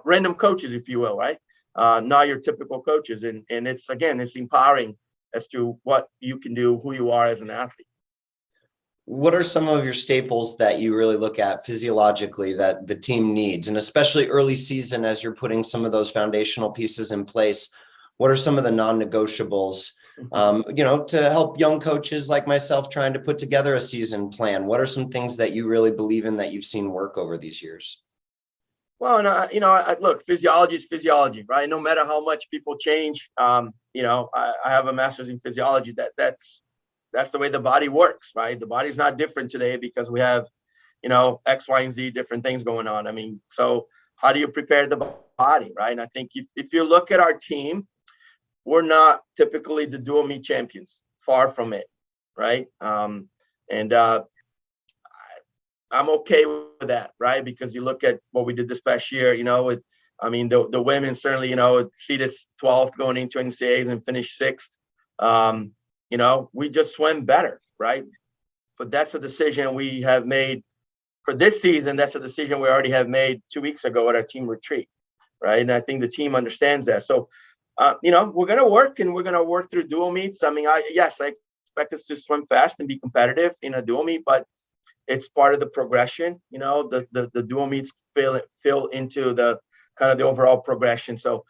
random coaches, if you will, right? Not your typical coaches. And it's empowering as to what you can do, who you are as an athlete. What are some of your staples that you really look at physiologically that the team needs, and especially early season as you're putting some of those foundational pieces in place? What are some of the non-negotiables, to help young coaches like myself trying to put together a season plan? What are some things that you really believe in that you've seen work over these years? Well, and look, physiology is physiology, right? No matter how much people change, I have a master's in physiology. That's the way the body works, right? The body's not different today because we have, X, Y, and Z different things going on. I mean, so how do you prepare the body, right? And I think if you look at our team, we're not typically the dual meet champions, far from it, right? I'm okay with that, right? Because you look at what we did this past year, the women certainly, seeded 12th going into NCAAs and finished 6th. We just swim better, right? But that's a decision we have made for this season. That's a decision we already have made 2 weeks ago at our team retreat, right? And I think the team understands that. So, we're going to work, and we're going to work through dual meets. I mean, I expect us to swim fast and be competitive in a dual meet, but it's part of the progression. The dual meets fill into the kind of the overall progression. So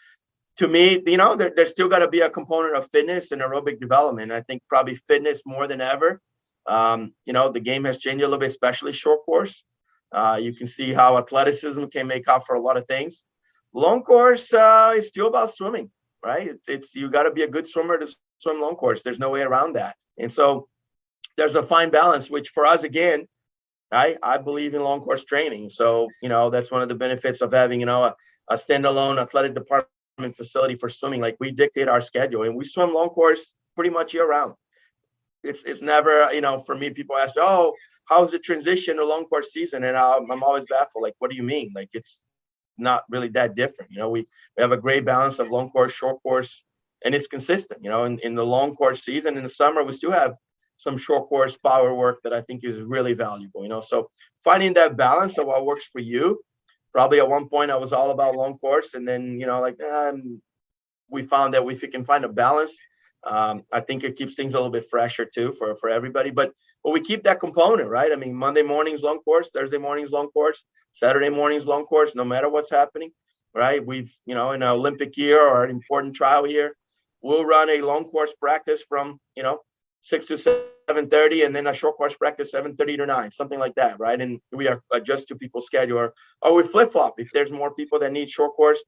to me, there's still got to be a component of fitness and aerobic development. I think probably fitness more than ever. The game has changed a little bit, especially short course. You can see how athleticism can make up for a lot of things. Long course is still about swimming, right? It's you got to be a good swimmer to swim long course. There's no way around that. And so there's a fine balance, which for us, again, I believe in long course training. So, that's one of the benefits of having, a standalone athletic department facility for swimming. Like, we dictate our schedule, and we swim long course pretty much year round. It's never, for me, people ask, oh, how's the transition to long course season? And I'm always baffled. Like, what do you mean? Like, it's not really that different. We have a great balance of long course, short course, and it's consistent. In the long course season, in the summer, we still have some short course power work that I think is really valuable. So finding that balance of what works for you. Probably at one point I was all about long course, and then we found that if we can find a balance, I think it keeps things a little bit fresher too for everybody. But we keep that component, right? I mean, Monday mornings long course, Thursday mornings long course, Saturday mornings long course, no matter what's happening, right? We've in an Olympic year or an important trial year, we'll run a long course practice from 6 to 7:30, and then a short course practice 7:30 to 9, something like that, right? And we adjust to people's schedule, or we flip flop. If there's more people that need short course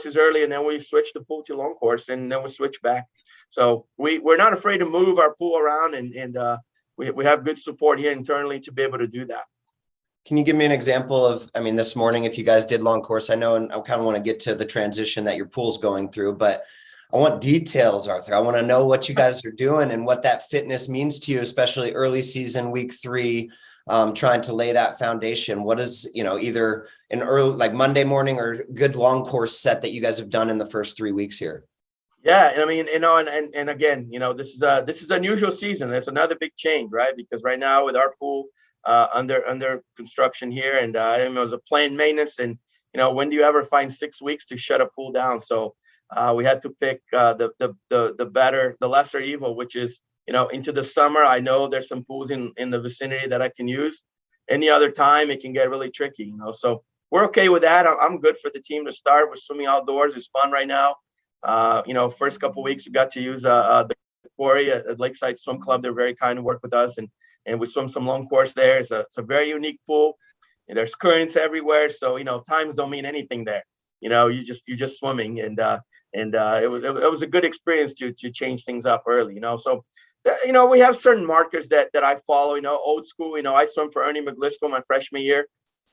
is early, and then we switch the pool to long course, and then we switch back. So we're not afraid to move our pool around, and we have good support here internally to be able to do that. Can you give me an example of, this morning, if you guys did long course, I know, and I kind of want to get to the transition that your pool's going through, but I want details, Arthur. I want to know what you guys are doing and what that fitness means to you, especially early season, week 3, trying to lay that foundation. What is, either an early, like Monday morning, or good long course set that you guys have done in the first 3 weeks here? Yeah. And I mean, and again, this is unusual season. That's another big change, right? Because right now with our pool under construction here, and it was a planned maintenance, and, when do you ever find 6 weeks to shut a pool down? So we had to pick the lesser evil, which is, into the summer. I know there's some pools in the vicinity that I can use. Any other time, it can get really tricky, So we're okay with that. I'm good for the team to start with swimming outdoors. It's fun right now. First couple of weeks, we got to use the quarry at Lakeside Swim Club. They're very kind to work with us, and and we swim some long course there. It's a very unique pool, and there's currents everywhere. So, times don't mean anything there. You're just swimming, and it was a good experience to change things up early. So we have certain markers that I follow. Old school. I swim for Ernie McGlisco my freshman year,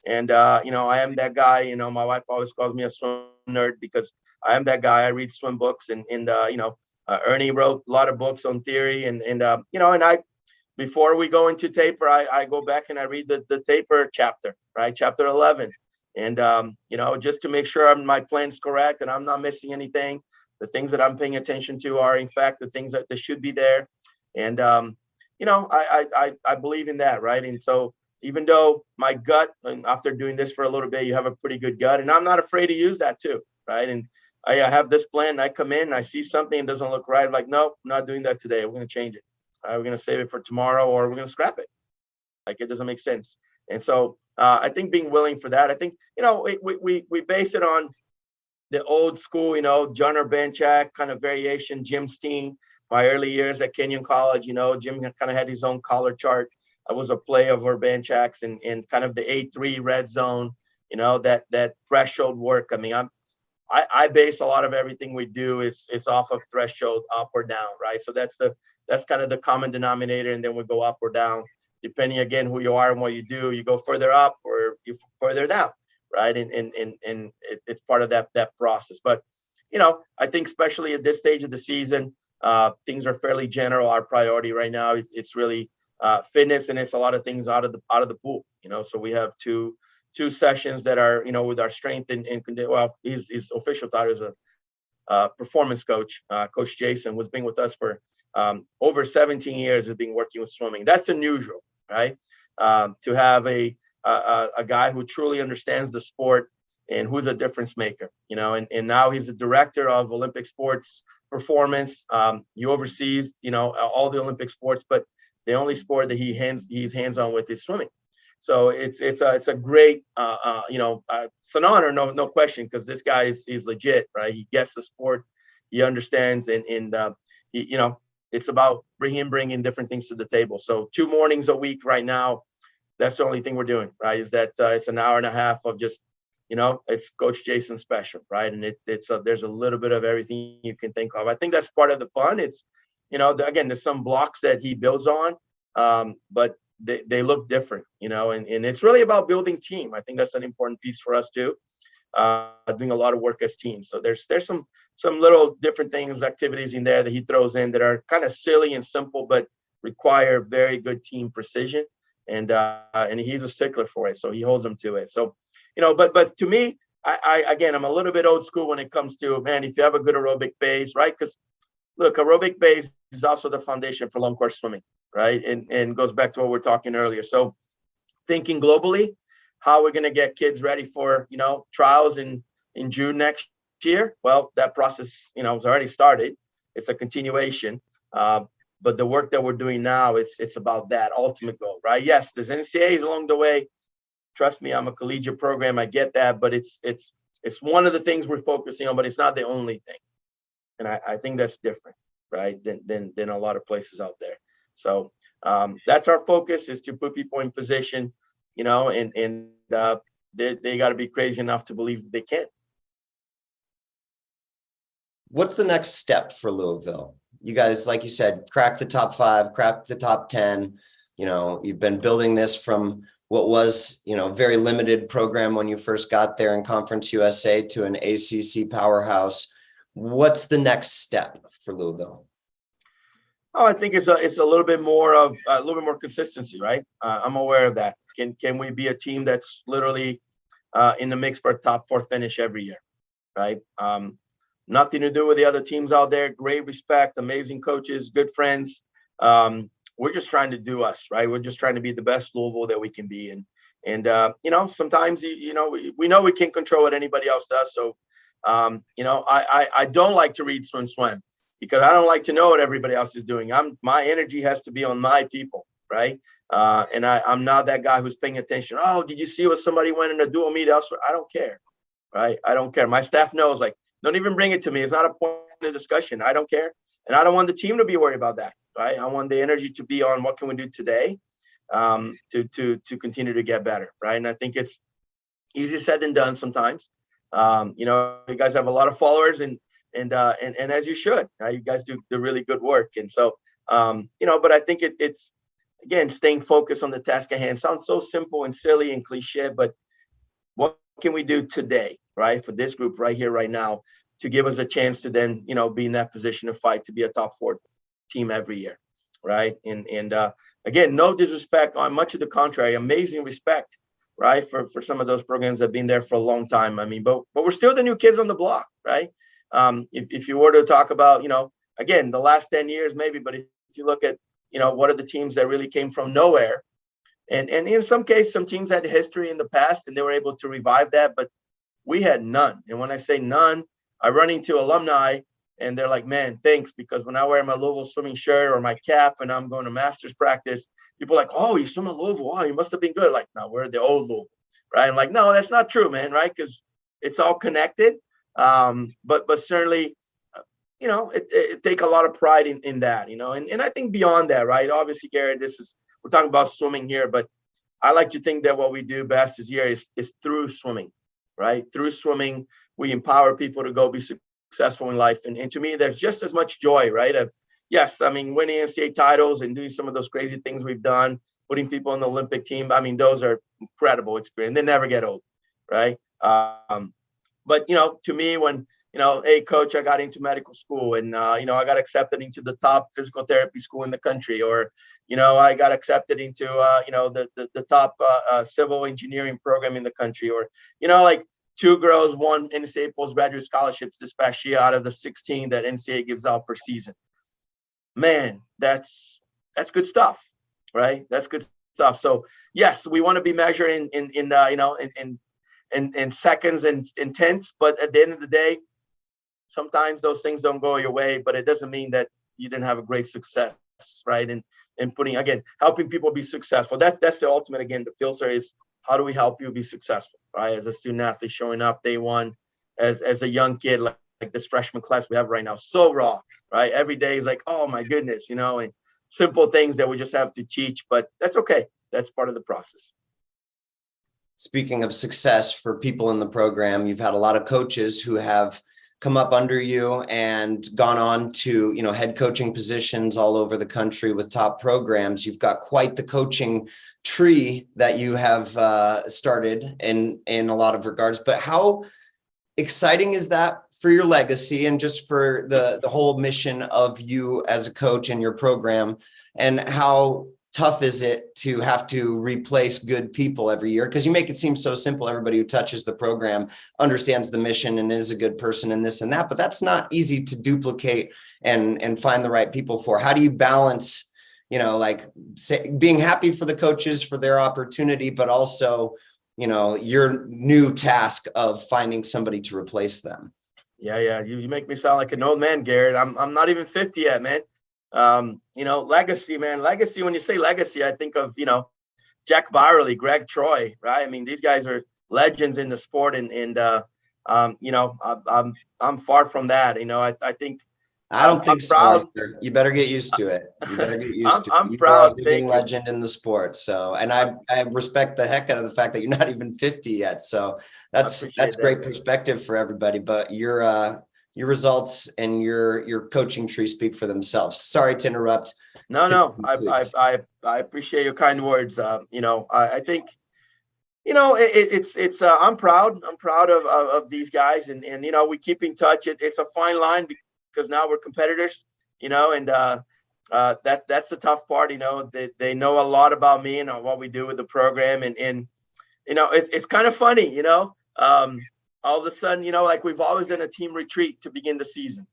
and I am that guy. My wife always calls me a swim nerd because I am that guy. I read swim books, and Ernie wrote a lot of books on theory, and I, before we go into taper, I go back and I read the taper chapter, right? Chapter 11. And, just to make sure my plan's correct and I'm not missing anything. The things that I'm paying attention to are, in fact, the things that should be there. And, I believe in that, right? And so even though my gut, and after doing this for a little bit, you have a pretty good gut, and I'm not afraid to use that too, right? And I have this plan, and I come in, and I see something that doesn't look right. I'm like, nope, I'm not doing that today. We're going to change it. We're going to save it for tomorrow, or we're going to scrap it. Like, it doesn't make sense. And so I think being willing for that, I think, we base it on the old school, John Urbanchak kind of variation, Jim Steen, my early years at Kenyon College. Jim kind of had his own color chart. I was a play of Urbanchak's and kind of the 8-3 red zone, that threshold work. I mean, I base a lot of everything we do. It's off of threshold, up or down, right? So that's kind of the common denominator, and then we go up or down, depending again who you are and what you do. You go further up or you further down, right? And it's part of that process. But I think especially at this stage of the season, things are fairly general. Our priority right now it's really fitness, and it's a lot of things out of the pool. So we have two sessions that are with our strength and well, his official title is a performance coach. Coach Jason was being with us for over 17 years of being working with swimming. That's unusual, right? To have a guy who truly understands the sport and who's a difference maker, and now he's the director of Olympic sports performance. He oversees, all the Olympic sports, but the only sport that he's hands-on with is swimming. So it's a great, it's an honor, no question, because this guy is legit, right? He gets the sport, he understands, and he, it's about bringing different things to the table. So 2 mornings a week right now, that's the only thing we're doing, right? Is that it's an hour and a half of just, it's Coach Jason special, right? And there's a little bit of everything you can think of. I think that's part of the fun. It's, again, there's some blocks that he builds on, but they look different, and it's really about building team. I think that's an important piece for us too, doing a lot of work as teams. So there's some little different things, activities in there that he throws in that are kind of silly and simple, but require very good team precision. And he's a stickler for it. So he holds them to it. So, but to me, again, I'm a little bit old school when it comes to, man, if you have a good aerobic base, right? Because look, aerobic base is also the foundation for long course swimming, right? And goes back to what we we're talking earlier. So thinking globally, how we're going to get kids ready for, trials in June next year. Well, that process, has already started. It's a continuation. But the work that we're doing now, it's about that ultimate goal, right? Yes, there's NCAAs along the way. Trust me, I'm a collegiate program. I get that, but it's one of the things we're focusing on, but it's not the only thing. And I think that's different, right, than a lot of places out there. So that's our focus, is to put people in position, and they got to be crazy enough to believe they can. What's the next step for Louisville? You guys, like you said, crack the top 5, crack the top 10. You've been building this from what was, very limited program when you first got there in Conference USA to an ACC powerhouse. What's the next step for Louisville? Oh, I think it's a little bit more consistency, right? I'm aware of that. Can we be a team that's literally in the mix for a top 4 finish every year, right? Nothing to do with the other teams out there. Great respect, amazing coaches, good friends. We're just trying to do us, right? We're just trying to be the best Louisville that we can be. And sometimes, we know we can't control what anybody else does. So, I don't like to read SwimSwam because I don't like to know what everybody else is doing. My energy has to be on my people, right? And I'm not that guy who's paying attention. Oh, did you see what somebody went in a dual meet elsewhere? I don't care, right? I don't care. My staff knows, like, don't even bring it to me. It's not a point of discussion. I don't care. And I don't want the team to be worried about that, right? I want the energy to be on what can we do today. to continue to get better, right? And I think it's easier said than done sometimes. You guys have a lot of followers, and as you should, right? You guys do the really good work, and so but I think it's again staying focused on the task at hand. Sounds so simple and silly and cliche, but what can we do today, right, for this group right here, right now, to give us a chance to then, be in that position to fight to be a top 4 team every year, right? And again, no disrespect, on much of the contrary, amazing respect, right, for some of those programs that have been there for a long time. I mean, but we're still the new kids on the block, right? If you were to talk about, again, the last 10 years maybe, but if you look at, what are the teams that really came from nowhere, and in some cases, some teams had history in the past and they were able to revive that, but we had none. And when I say none, I run into alumni and they're like, man, thanks, because when I wear my Louisville swimming shirt or my cap and I'm going to master's practice, people are like, oh, you swim at Louisville, wow, you must have been good. Like, no, we're the old Louisville, right? I'm like, no, that's not true, man, right? Because it's all connected. But certainly, it take a lot of pride in that, and I think beyond that, right? Obviously, Garrett, we're talking about swimming here, but I like to think that what we do best is through swimming, right? Through swimming, we empower people to go be successful in life. And to me, there's just as much joy, right? Yes, I mean, winning NCAA titles and doing some of those crazy things we've done, putting people on the Olympic team. I mean, those are incredible experience. They never get old, right? But, to me, when, hey, coach, I got into medical school and, I got accepted into the top physical therapy school in the country, or, I got accepted into, the top civil engineering program in the country, or, like 2 girls won NCAA postgraduate scholarships this past year out of the 16 that NCAA gives out per season. Man, that's good stuff, right? That's good stuff. So yes, we want to be measured in seconds and in tenths, but at the end of the day, sometimes those things don't go your way, but it doesn't mean that you didn't have a great success, right? And helping people be successful. That's the ultimate, again, the filter is how do we help you be successful, right? As a student athlete showing up day one, as a young kid, like this freshman class we have right now, so raw, right? Every day is like, oh my goodness, and simple things that we just have to teach, but that's okay. That's part of the process. Speaking of success for people in the program, you've had a lot of coaches who have come up under you and gone on to, head coaching positions all over the country with top programs. You've got quite the coaching tree that you have started in a lot of regards, but how exciting is that for your legacy and just for the whole mission of you as a coach and your program? And how tough is it to have to replace good people every year? Because you make it seem so simple. Everybody who touches the program understands the mission and is a good person and this and that, but that's not easy to duplicate and find the right people for. How do you balance, being happy for the coaches for their opportunity, but also, your new task of finding somebody to replace them? Yeah. You make me sound like an old man, Garrett. I'm not even 50 yet, man. Legacy, man. Legacy, when you say legacy, I think of, Jack Byerly, Greg Troy, right? I mean, these guys are legends in the sport, and I'm far from that. I think I don't think so. Arthur. You better get used to it. You better get used to it. I'm proud. Being legend in the sport. So, and I respect the heck out of the fact that you're not even 50 yet. So that's great perspective for everybody. But your results and your coaching tree speak for themselves. Sorry to interrupt. No. I appreciate your kind words. I think, it's I'm proud. I'm proud of these guys, and we keep in touch. It's a fine line because now we're competitors, and that's the tough part. They know a lot about me and what we do with the program, and it's kind of funny, all of a sudden, like we've always done a team retreat to begin the season.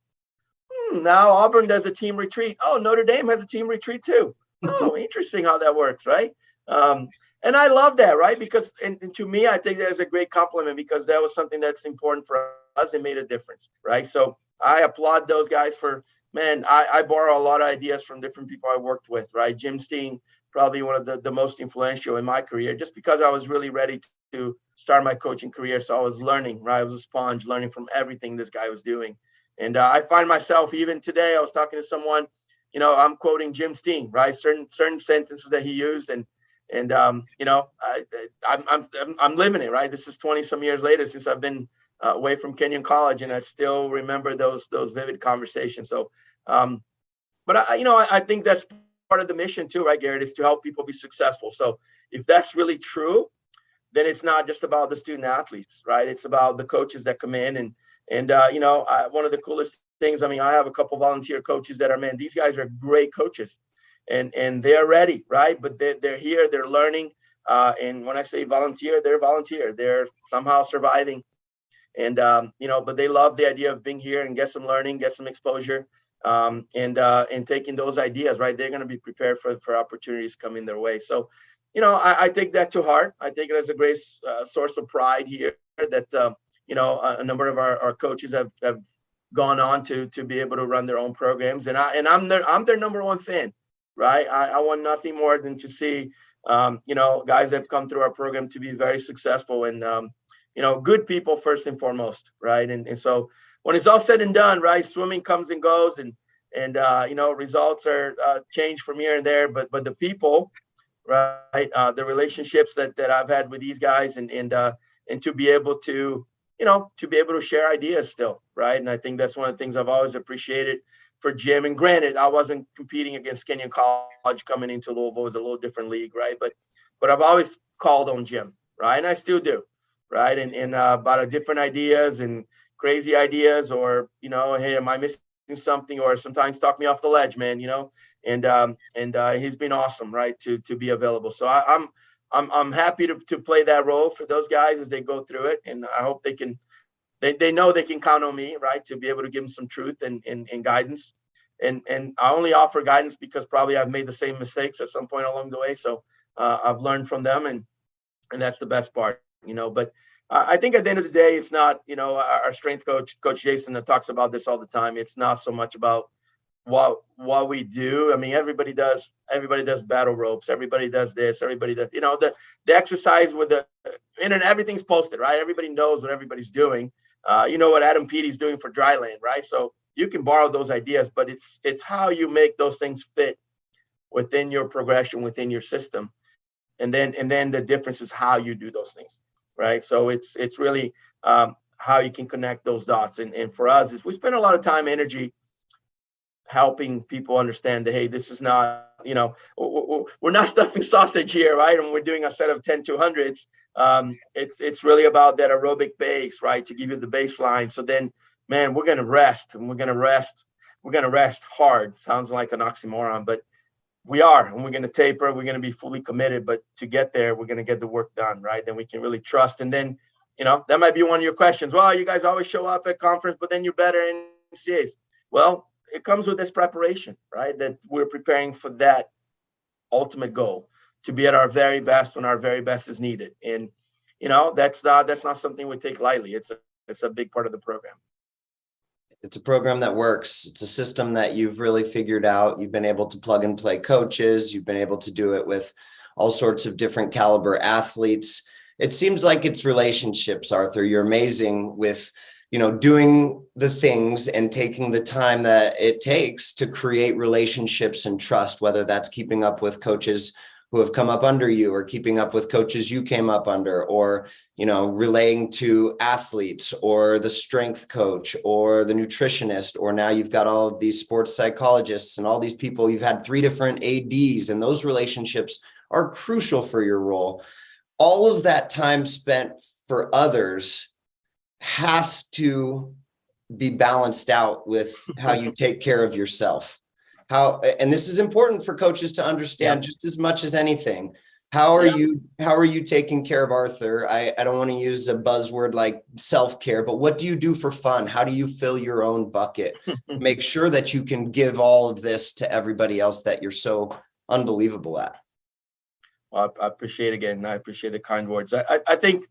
Now Auburn does a team retreat. Oh, Notre Dame has a team retreat too. Oh, interesting how that works, right? And I love that, right? Because and to me, I think there's a great compliment because that was something that's important for us. It made a difference, right? So I applaud those guys for, man, I borrow a lot of ideas from different people I worked with, right? Jim Steen, probably one of the most influential in my career, just because I was really ready to start my coaching career. So I was learning, right? I was a sponge, learning from everything this guy was doing. And I find myself, even today, I was talking to someone, I'm quoting Jim Steen, right? Certain sentences that he used. And And I'm living it, right? This is 20 some years later since I've been away from Kenyon College, and I still remember those vivid conversations. So, but I think that's part of the mission too, right, Garrett, is to help people be successful. So if that's really true, then it's not just about the student athletes, right? It's about the coaches that come in and one of the coolest things. I mean, I have a couple volunteer coaches that are, man, these guys are great coaches, and they're ready, right? But they're here, they're learning, and when I say volunteer, they're somehow surviving, and but they love the idea of being here and get some learning, get some exposure, and taking those ideas, right? They're going to be prepared for opportunities coming their way. So, I take that to heart. I take it as a great source of pride here that a number of our coaches have gone on to be able to run their own programs, and I'm their number one fan, right? I want nothing more than to see guys that have come through our program to be very successful and good people first and foremost, right? And so when it's all said and done, right, swimming comes and goes, and results are changed from here and there, but the people, right, the relationships that I've had with these guys, and to be able to share ideas still, right? And I think that's one of the things I've always appreciated for Jim. And granted, I wasn't competing against Kenyon College coming into Louisville. It was a little different league, right? But I've always called on Jim, right? And I still do, right? And about different ideas and crazy ideas, or hey, am I missing something? Or sometimes talk me off the ledge, man. And he's been awesome, right? To be available. So I'm happy to play that role for those guys as they go through it, and I hope they know they can count on me, right, to be able to give them some truth and guidance. And I only offer guidance because probably I've made the same mistakes at some point along the way. So I've learned from them, and that's the best part, But I think at the end of the day, it's not, our strength coach, Coach Jason, that talks about this all the time. It's not so much about what we do. I mean, everybody does battle ropes. Everybody does this. Everybody does, the exercise with the internet, everything's posted, right? Everybody knows what everybody's doing. What Adam Peaty's doing for Dryland, right? So you can borrow those ideas, but it's how you make those things fit within your progression, within your system. And then the difference is how you do those things, right? So it's really how you can connect those dots. And for us, we spend a lot of time, energy helping people understand that, hey, this is not, we're not stuffing sausage here, right? And we're doing a set of 10 200s. It's really about that aerobic base, right? To give you the baseline. So then, man, we're going to rest, and we're going to rest hard. Sounds like an oxymoron, but we are, and we're going to taper. We're going to be fully committed, but to get there, we're going to get the work done, right? Then we can really trust. And then, that might be one of your questions. Well, you guys always show up at conference, but then you're better in CAs. Well, it comes with this preparation, right? That we're preparing for that ultimate goal, to be at our very best when our very best is needed. And, that's not something we take lightly. It's a big part of the program. It's a program that works. It's a system that you've really figured out. You've been able to plug and play coaches. You've been able to do it with all sorts of different caliber athletes. It seems like it's relationships, Arthur. You're amazing with, doing the things and taking the time that it takes to create relationships and trust, whether that's keeping up with coaches who have come up under you, or keeping up with coaches you came up under, or, relaying to athletes, or the strength coach, or the nutritionist, or now you've got all of these sports psychologists and all these people. You've had 3 different ADs, and those relationships are crucial for your role. All of that time spent for others has to be balanced out with how you take care of yourself. And this is important for coaches to understand just as much as anything. How are you taking care of Arthur? I don't want to use a buzzword like self-care, but what do you do for fun? How do you fill your own bucket? Make sure that you can give all of this to everybody else that you're so unbelievable at. Well, I appreciate the kind words. I think,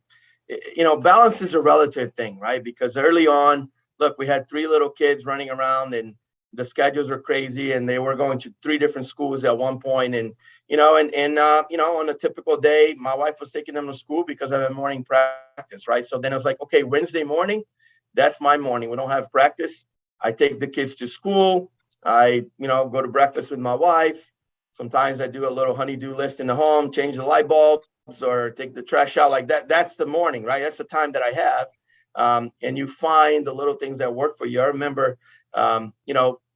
balance is a relative thing, right? Because early on, look, we had 3 little kids running around, and the schedules were crazy, and they were going to 3 different schools at one point. And, on a typical day, my wife was taking them to school because I had morning practice, right? So then I was like, okay, Wednesday morning, that's my morning. We don't have practice. I take the kids to school. I, go to breakfast with my wife, Sometimes I do a little honey-do list in the home, change the light bulbs or take the trash out like that. That's the morning, right? That's the time that I have. And you find the little things that work for you. I remember,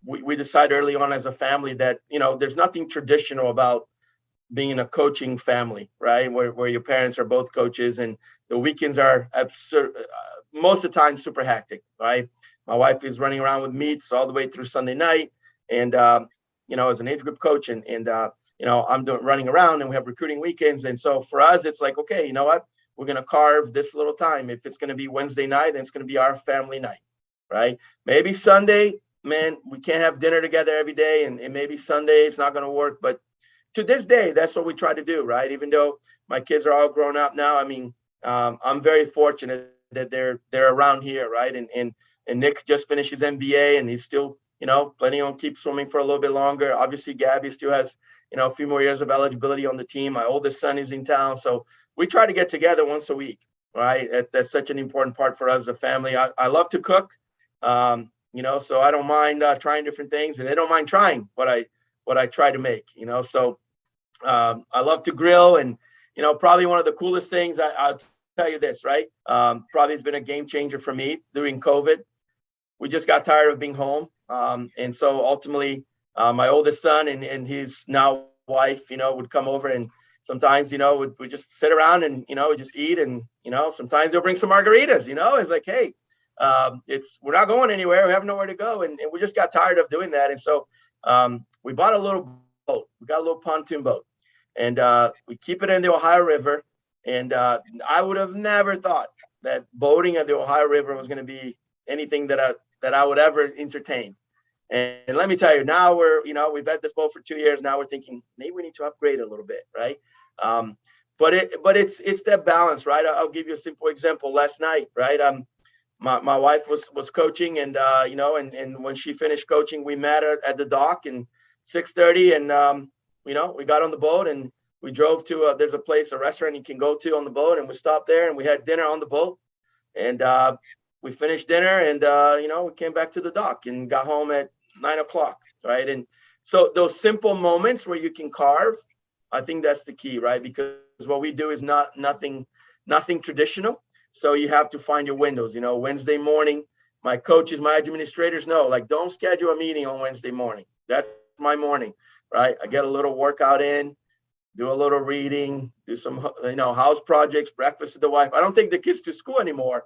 we decided early on as a family that, there's nothing traditional about being a coaching family, right? Where your parents are both coaches and the weekends are absurd, most of the time super hectic, right? My wife is running around with meets all the way through Sunday night. And, as an age group coach and I'm running around and we have recruiting weekends. And so for us, it's like, okay, you know what? We're going to carve this little time. If it's going to be Wednesday night, then it's going to be our family night, right? Maybe Sunday, man, we can't have dinner together every day. And maybe Sunday it's not going to work. But to this day, that's what we try to do, right? Even though my kids are all grown up now, I mean, I'm very fortunate that they're around here, right? And Nick just finished his MBA and he's still, planning on keep swimming for a little bit longer. Obviously, Gabby still has, a few more years of eligibility on the team. My oldest son is in town. So we try to get together once a week, right? That's such an important part for us as a family. I love to cook, so I don't mind trying different things and they don't mind trying what I try to make, so I love to grill and, probably one of the coolest things I'll tell you this, right? Probably has been a game changer for me during COVID. We just got tired of being home. And so ultimately, my oldest son and his now wife, would come over and sometimes, we just sit around and, we just eat and, sometimes they'll bring some margaritas, it's like, hey, we're not going anywhere. We have nowhere to go. And we just got tired of doing that. And so we bought a little boat. We got a little pontoon boat and we keep it in the Ohio River. And I would have never thought that boating at the Ohio River was going to be anything that I would ever entertain. And let me tell you, now we've had this boat for 2 years. Now we're thinking maybe we need to upgrade a little bit, right? But it's that balance, right? I'll give you a simple example. Last night, right? My wife was coaching, and and when she finished coaching, we met at the dock and 6:30, and we got on the boat and we drove to there's a restaurant you can go to on the boat, and we stopped there and we had dinner on the boat, and we finished dinner and we came back to the dock and got home at 9:00, right? And so those simple moments where you can carve, I think that's the key, right? Because what we do is nothing traditional. So you have to find your windows. Wednesday morning, my coaches, my administrators know, like, don't schedule a meeting on Wednesday morning. That's my morning, right? I get a little workout in, do a little reading, do some, house projects, breakfast with the wife. I don't take the kids to school anymore,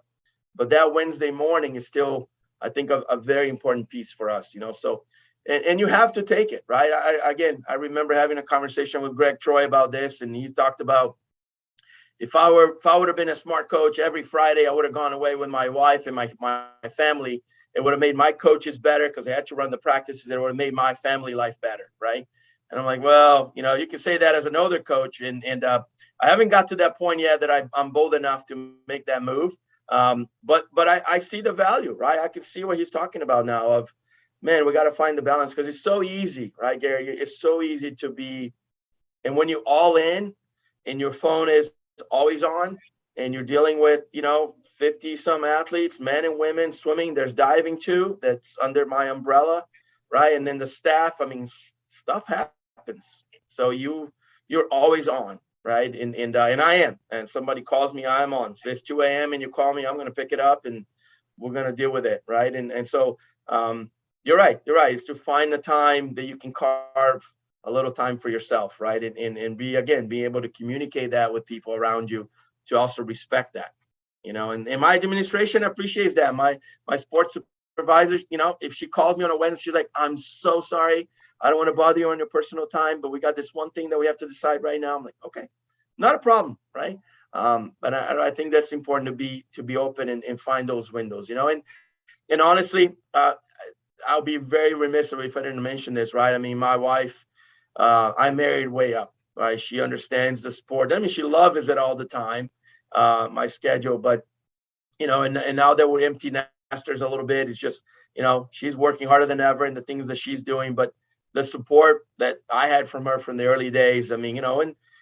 but that Wednesday morning is still, I think, a very important piece for us, so, and you have to take it, right? I remember having a conversation with Greg Troy about this, and he talked about, if I would have been a smart coach, every Friday I would have gone away with my wife and my family. It would have made my coaches better because they had to run the practices. It would have made my family life better, right? And I'm like, well, you can say that as an older coach, and I haven't got to that point yet that I'm bold enough to make that move. But I see the value, right? I can see what he's talking about now of, man, we got to find the balance because it's so easy, right, Gary? It's so easy to be, and when you all in and your phone is always on and you're dealing with 50 some athletes, men and women swimming, there's diving too that's under my umbrella, right? And then the staff, I mean, stuff happens, so you're always on, right? And I am, and somebody calls me, I'm on. If it's 2 a.m. and you call me, I'm going to pick it up and we're going to deal with it, right? And so you're right, it's to find the time that you can carve a little time for yourself, right? And be able to communicate that with people around you to also respect that, and my administration appreciates that. My sports supervisors, if she calls me on a Wednesday, she's like, I'm so sorry. I don't want to bother you on your personal time, but we got this one thing that we have to decide right now. I'm like, okay, not a problem, right? But I think that's important to be open and find those windows, and honestly, I'll be very remiss if I didn't mention this, right? I mean, my wife, I married way up, right? She understands the sport. I mean, she loves it all the time, my schedule, but, and now that we're empty nesters a little bit, it's just, she's working harder than ever in the things that she's doing, but the support that I had from her from the early days, I mean,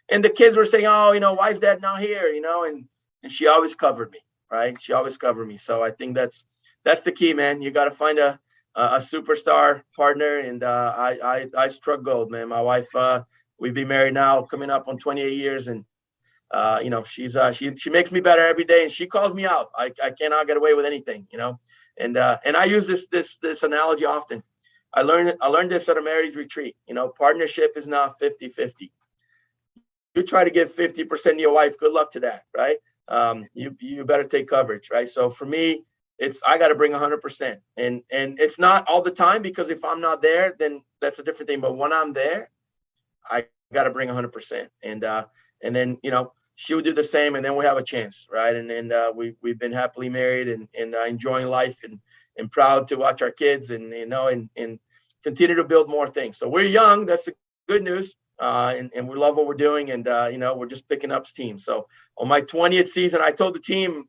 and the kids were saying, oh, why is Dad not here? And she always covered me, right? She always covered me. So I think that's the key, man. You got to find a a superstar partner, and I struck gold, man. My wife, we've been married now coming up on 28 years, and she makes me better every day, and she calls me out. I cannot get away with anything, and I use this analogy often. I learned this at a marriage retreat. Partnership is not 50-50. You try to give 50% of your wife, good luck to that, right? You better take coverage, right? So for me, I got to bring 100%, and it's not all the time, because if I'm not there, then that's a different thing. But when I'm there, I got to bring 100%, and then she would do the same, and then we have a chance, right? And we've been happily married, and enjoying life, and proud to watch our kids, and and continue to build more things. So we're young. That's the good news. And we love what we're doing, and we're just picking up steam. So on my 20th season, I told the team,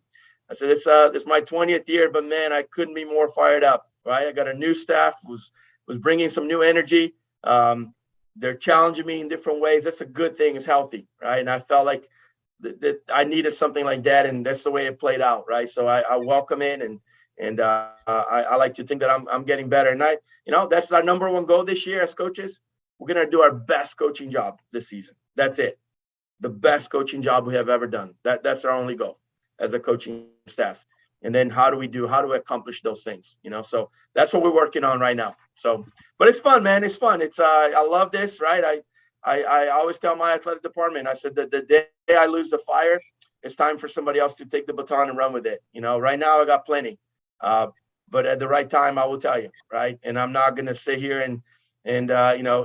I said, this is my 20th year, but man, I couldn't be more fired up, right? I got a new staff, was bringing some new energy. They're challenging me in different ways. That's a good thing. It's healthy, right? And I felt like that I needed something like that, and that's the way it played out, right? So I welcome it, and I like to think that I'm getting better. And that's our number one goal this year as coaches. We're going to do our best coaching job this season. That's it. The best coaching job we have ever done. That's our only goal as a coaching staff. And then how do we accomplish those things? So that's what we're working on right now. So, but it's fun, man. It's fun. I love this, right? I always tell my athletic department, I said that the day I lose the fire, it's time for somebody else to take the baton and run with it. Right now I got plenty, but at the right time, I will tell you, right? And I'm not going to sit here and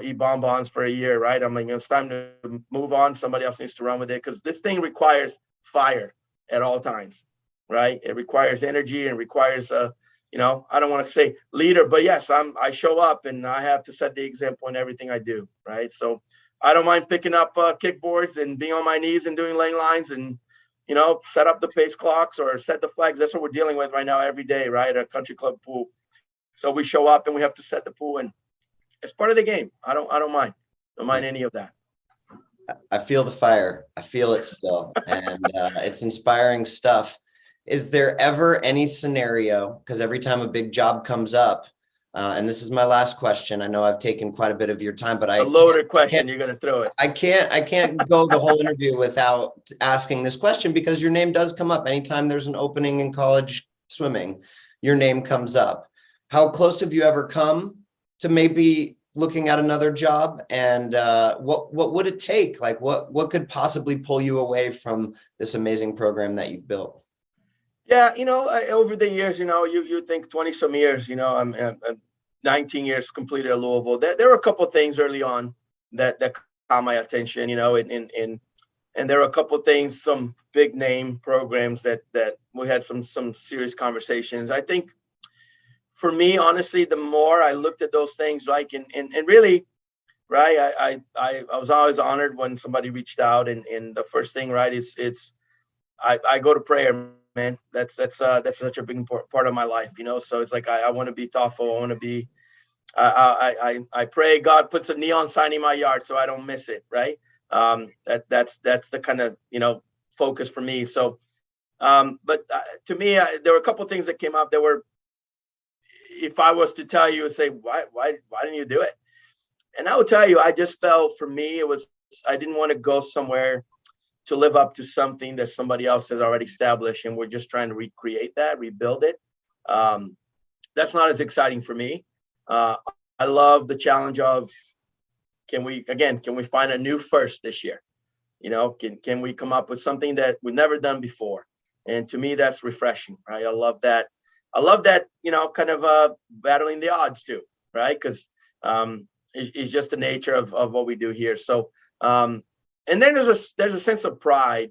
eat bonbons for a year, right? I'm like, it's time to move on. Somebody else needs to run with it, because this thing requires fire at all times, right? It requires energy, and requires I don't want to say leader, but yes, I show up, and I have to set the example in everything I do, right? So I don't mind picking up kickboards and being on my knees and doing lane lines, and set up the pace clocks or set the flags. That's what we're dealing with right now every day, right? A country club pool. So we show up, and we have to set the pool, and it's part of the game. I don't mind any of that. I feel the fire. I feel it still. And it's inspiring stuff. Is there ever any scenario, because every time a big job comes up, and this is my last question, I know I've taken quite a bit of your time, but a loaded question, you're going to throw it. I can't go the whole interview without asking this question, because your name does come up. Anytime there's an opening in college swimming, your name comes up. How close have you ever come to maybe looking at another job, and what would it take? Like what could possibly pull you away from this amazing program that you've built? Yeah, over the years, you think 20 some years, I'm 19 years completed at Louisville. There were a couple of things early on that caught my attention, and there were a couple of things, some big name programs that we had some serious conversations. I think, for me, honestly, the more I looked at those things, like, and really, right, I was always honored when somebody reached out, and the first thing, right, I go to prayer, man. That's such a big part of my life, so it's like, I want to be thoughtful. I want to be, I pray God puts a neon sign in my yard so I don't miss it, right? That's the kind of, focus for me. So, but to me, there were a couple of things that came up that were, if I was to tell you and say, why didn't you do it? And I would tell you, I just felt, for me, I didn't want to go somewhere to live up to something that somebody else has already established, and we're just trying to recreate that, rebuild it. That's not as exciting for me. I love the challenge of, can we find a new first this year? Can we come up with something that we've never done before? And to me, that's refreshing, right? I love that, kind of battling the odds too, right? Because it's just the nature of what we do here. So, and then there's a sense of pride,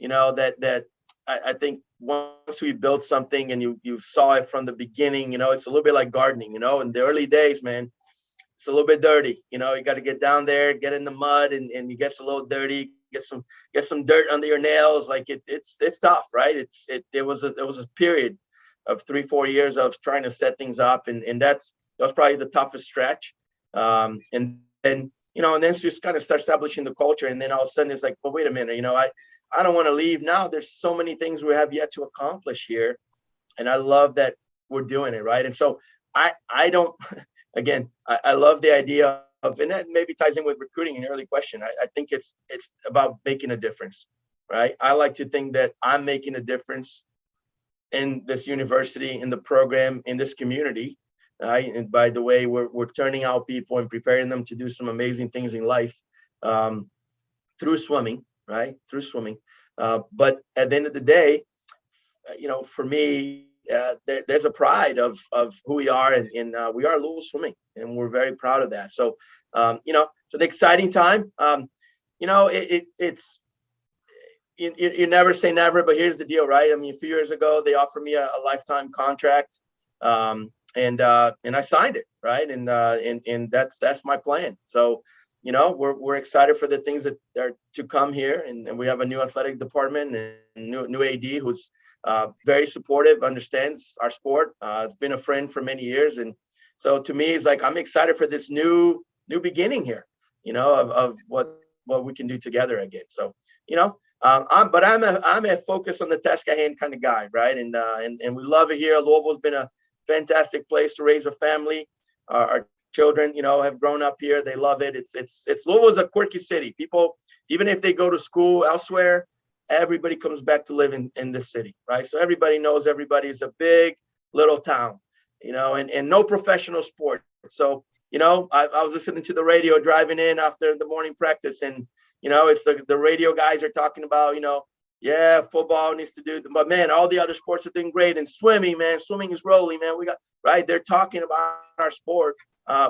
that I think once we built something and you saw it from the beginning, it's a little bit like gardening, in the early days, man, it's a little bit dirty. You got to get down there, get in the mud, and it gets a little dirty, get some dirt under your nails. Like it's tough, right? It was a period of 3-4 years of trying to set things up. And that was probably the toughest stretch. And then just kind of start establishing the culture. And then all of a sudden it's like, well, wait a minute, I don't want to leave now. There's so many things we have yet to accomplish here. And I love that we're doing it, right? And so I don't, again, I love the idea of, and that maybe ties in with recruiting, an early question. I think it's about making a difference, right? I like to think that I'm making a difference in this university, in the program, in this community, right? And by the way, we're turning out people and preparing them to do some amazing things in life through swimming, right? Through swimming. But at the end of the day, for me, there's a pride of who we are, and we are Louisville Swimming, and we're very proud of that. So, it's an exciting time. It's you never say never, but here's the deal, right? I mean, a few years ago, they offered me a lifetime contract, and I signed it, right? And that's my plan. So, we're excited for the things that are to come here, and we have a new athletic department and new AD who's very supportive, understands our sport. Has been a friend for many years, and so to me, it's like I'm excited for this new beginning here, of what we can do together again. So, I'm a focus on the task at hand kind of guy, right? And we love it here. Louisville's been a fantastic place to raise a family. Our children, have grown up here. They love it. It's Louisville's a quirky city. People, even if they go to school elsewhere, everybody comes back to live in this city, right? So everybody knows everybody. Is a big little town, and no professional sport. So, I was listening to the radio driving in after the morning practice, and it's the radio guys are talking about, yeah, football needs to do, but man, all the other sports are doing great. And swimming, man, swimming is rolling, man. We got, right. They're talking about our sport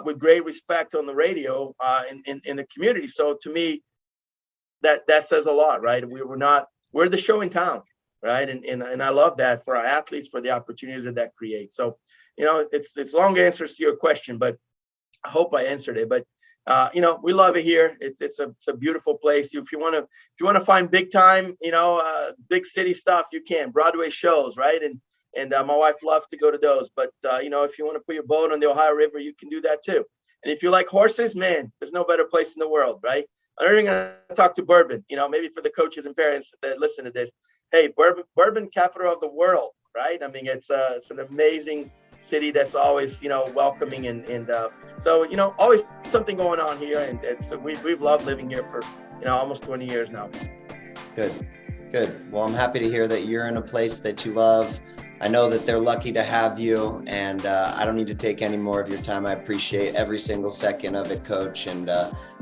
with great respect on the radio in the community. So to me, that says a lot, right? We're the show in town, right? And I love that for our athletes, for the opportunities that creates. So, it's long answers to your question, but I hope I answered it. But we love it here. It's a beautiful place. If you want to find big time, big city stuff, you can. Broadway shows, right? And my wife loves to go to those. But if you want to put your boat on the Ohio River, you can do that too. And if you like horses, man, there's no better place in the world, right? I'm going to talk to Bourbon. Maybe for the coaches and parents that listen to this, hey, Bourbon capital of the world, right? I mean, it's an amazing city that's always, welcoming and so, always something going on here. And we've loved living here for, almost 20 years now. Good. Well, I'm happy to hear that you're in a place that you love. I know that they're lucky to have you, and I don't need to take any more of your time. I appreciate every single second of it, Coach, and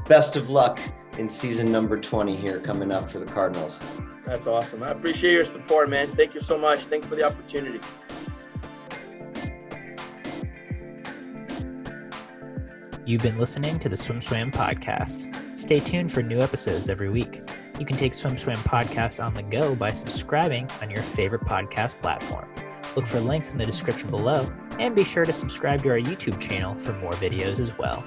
best of luck in season number 20 here coming up for the Cardinals. That's awesome. I appreciate your support, man. Thank you so much. Thanks for the opportunity. You've been listening to the SwimSwam podcast. Stay tuned for new episodes every week. You can take SwimSwam podcast on the go by subscribing on your favorite podcast platform. Look for links in the description below, and be sure to subscribe to our YouTube channel for more videos as well.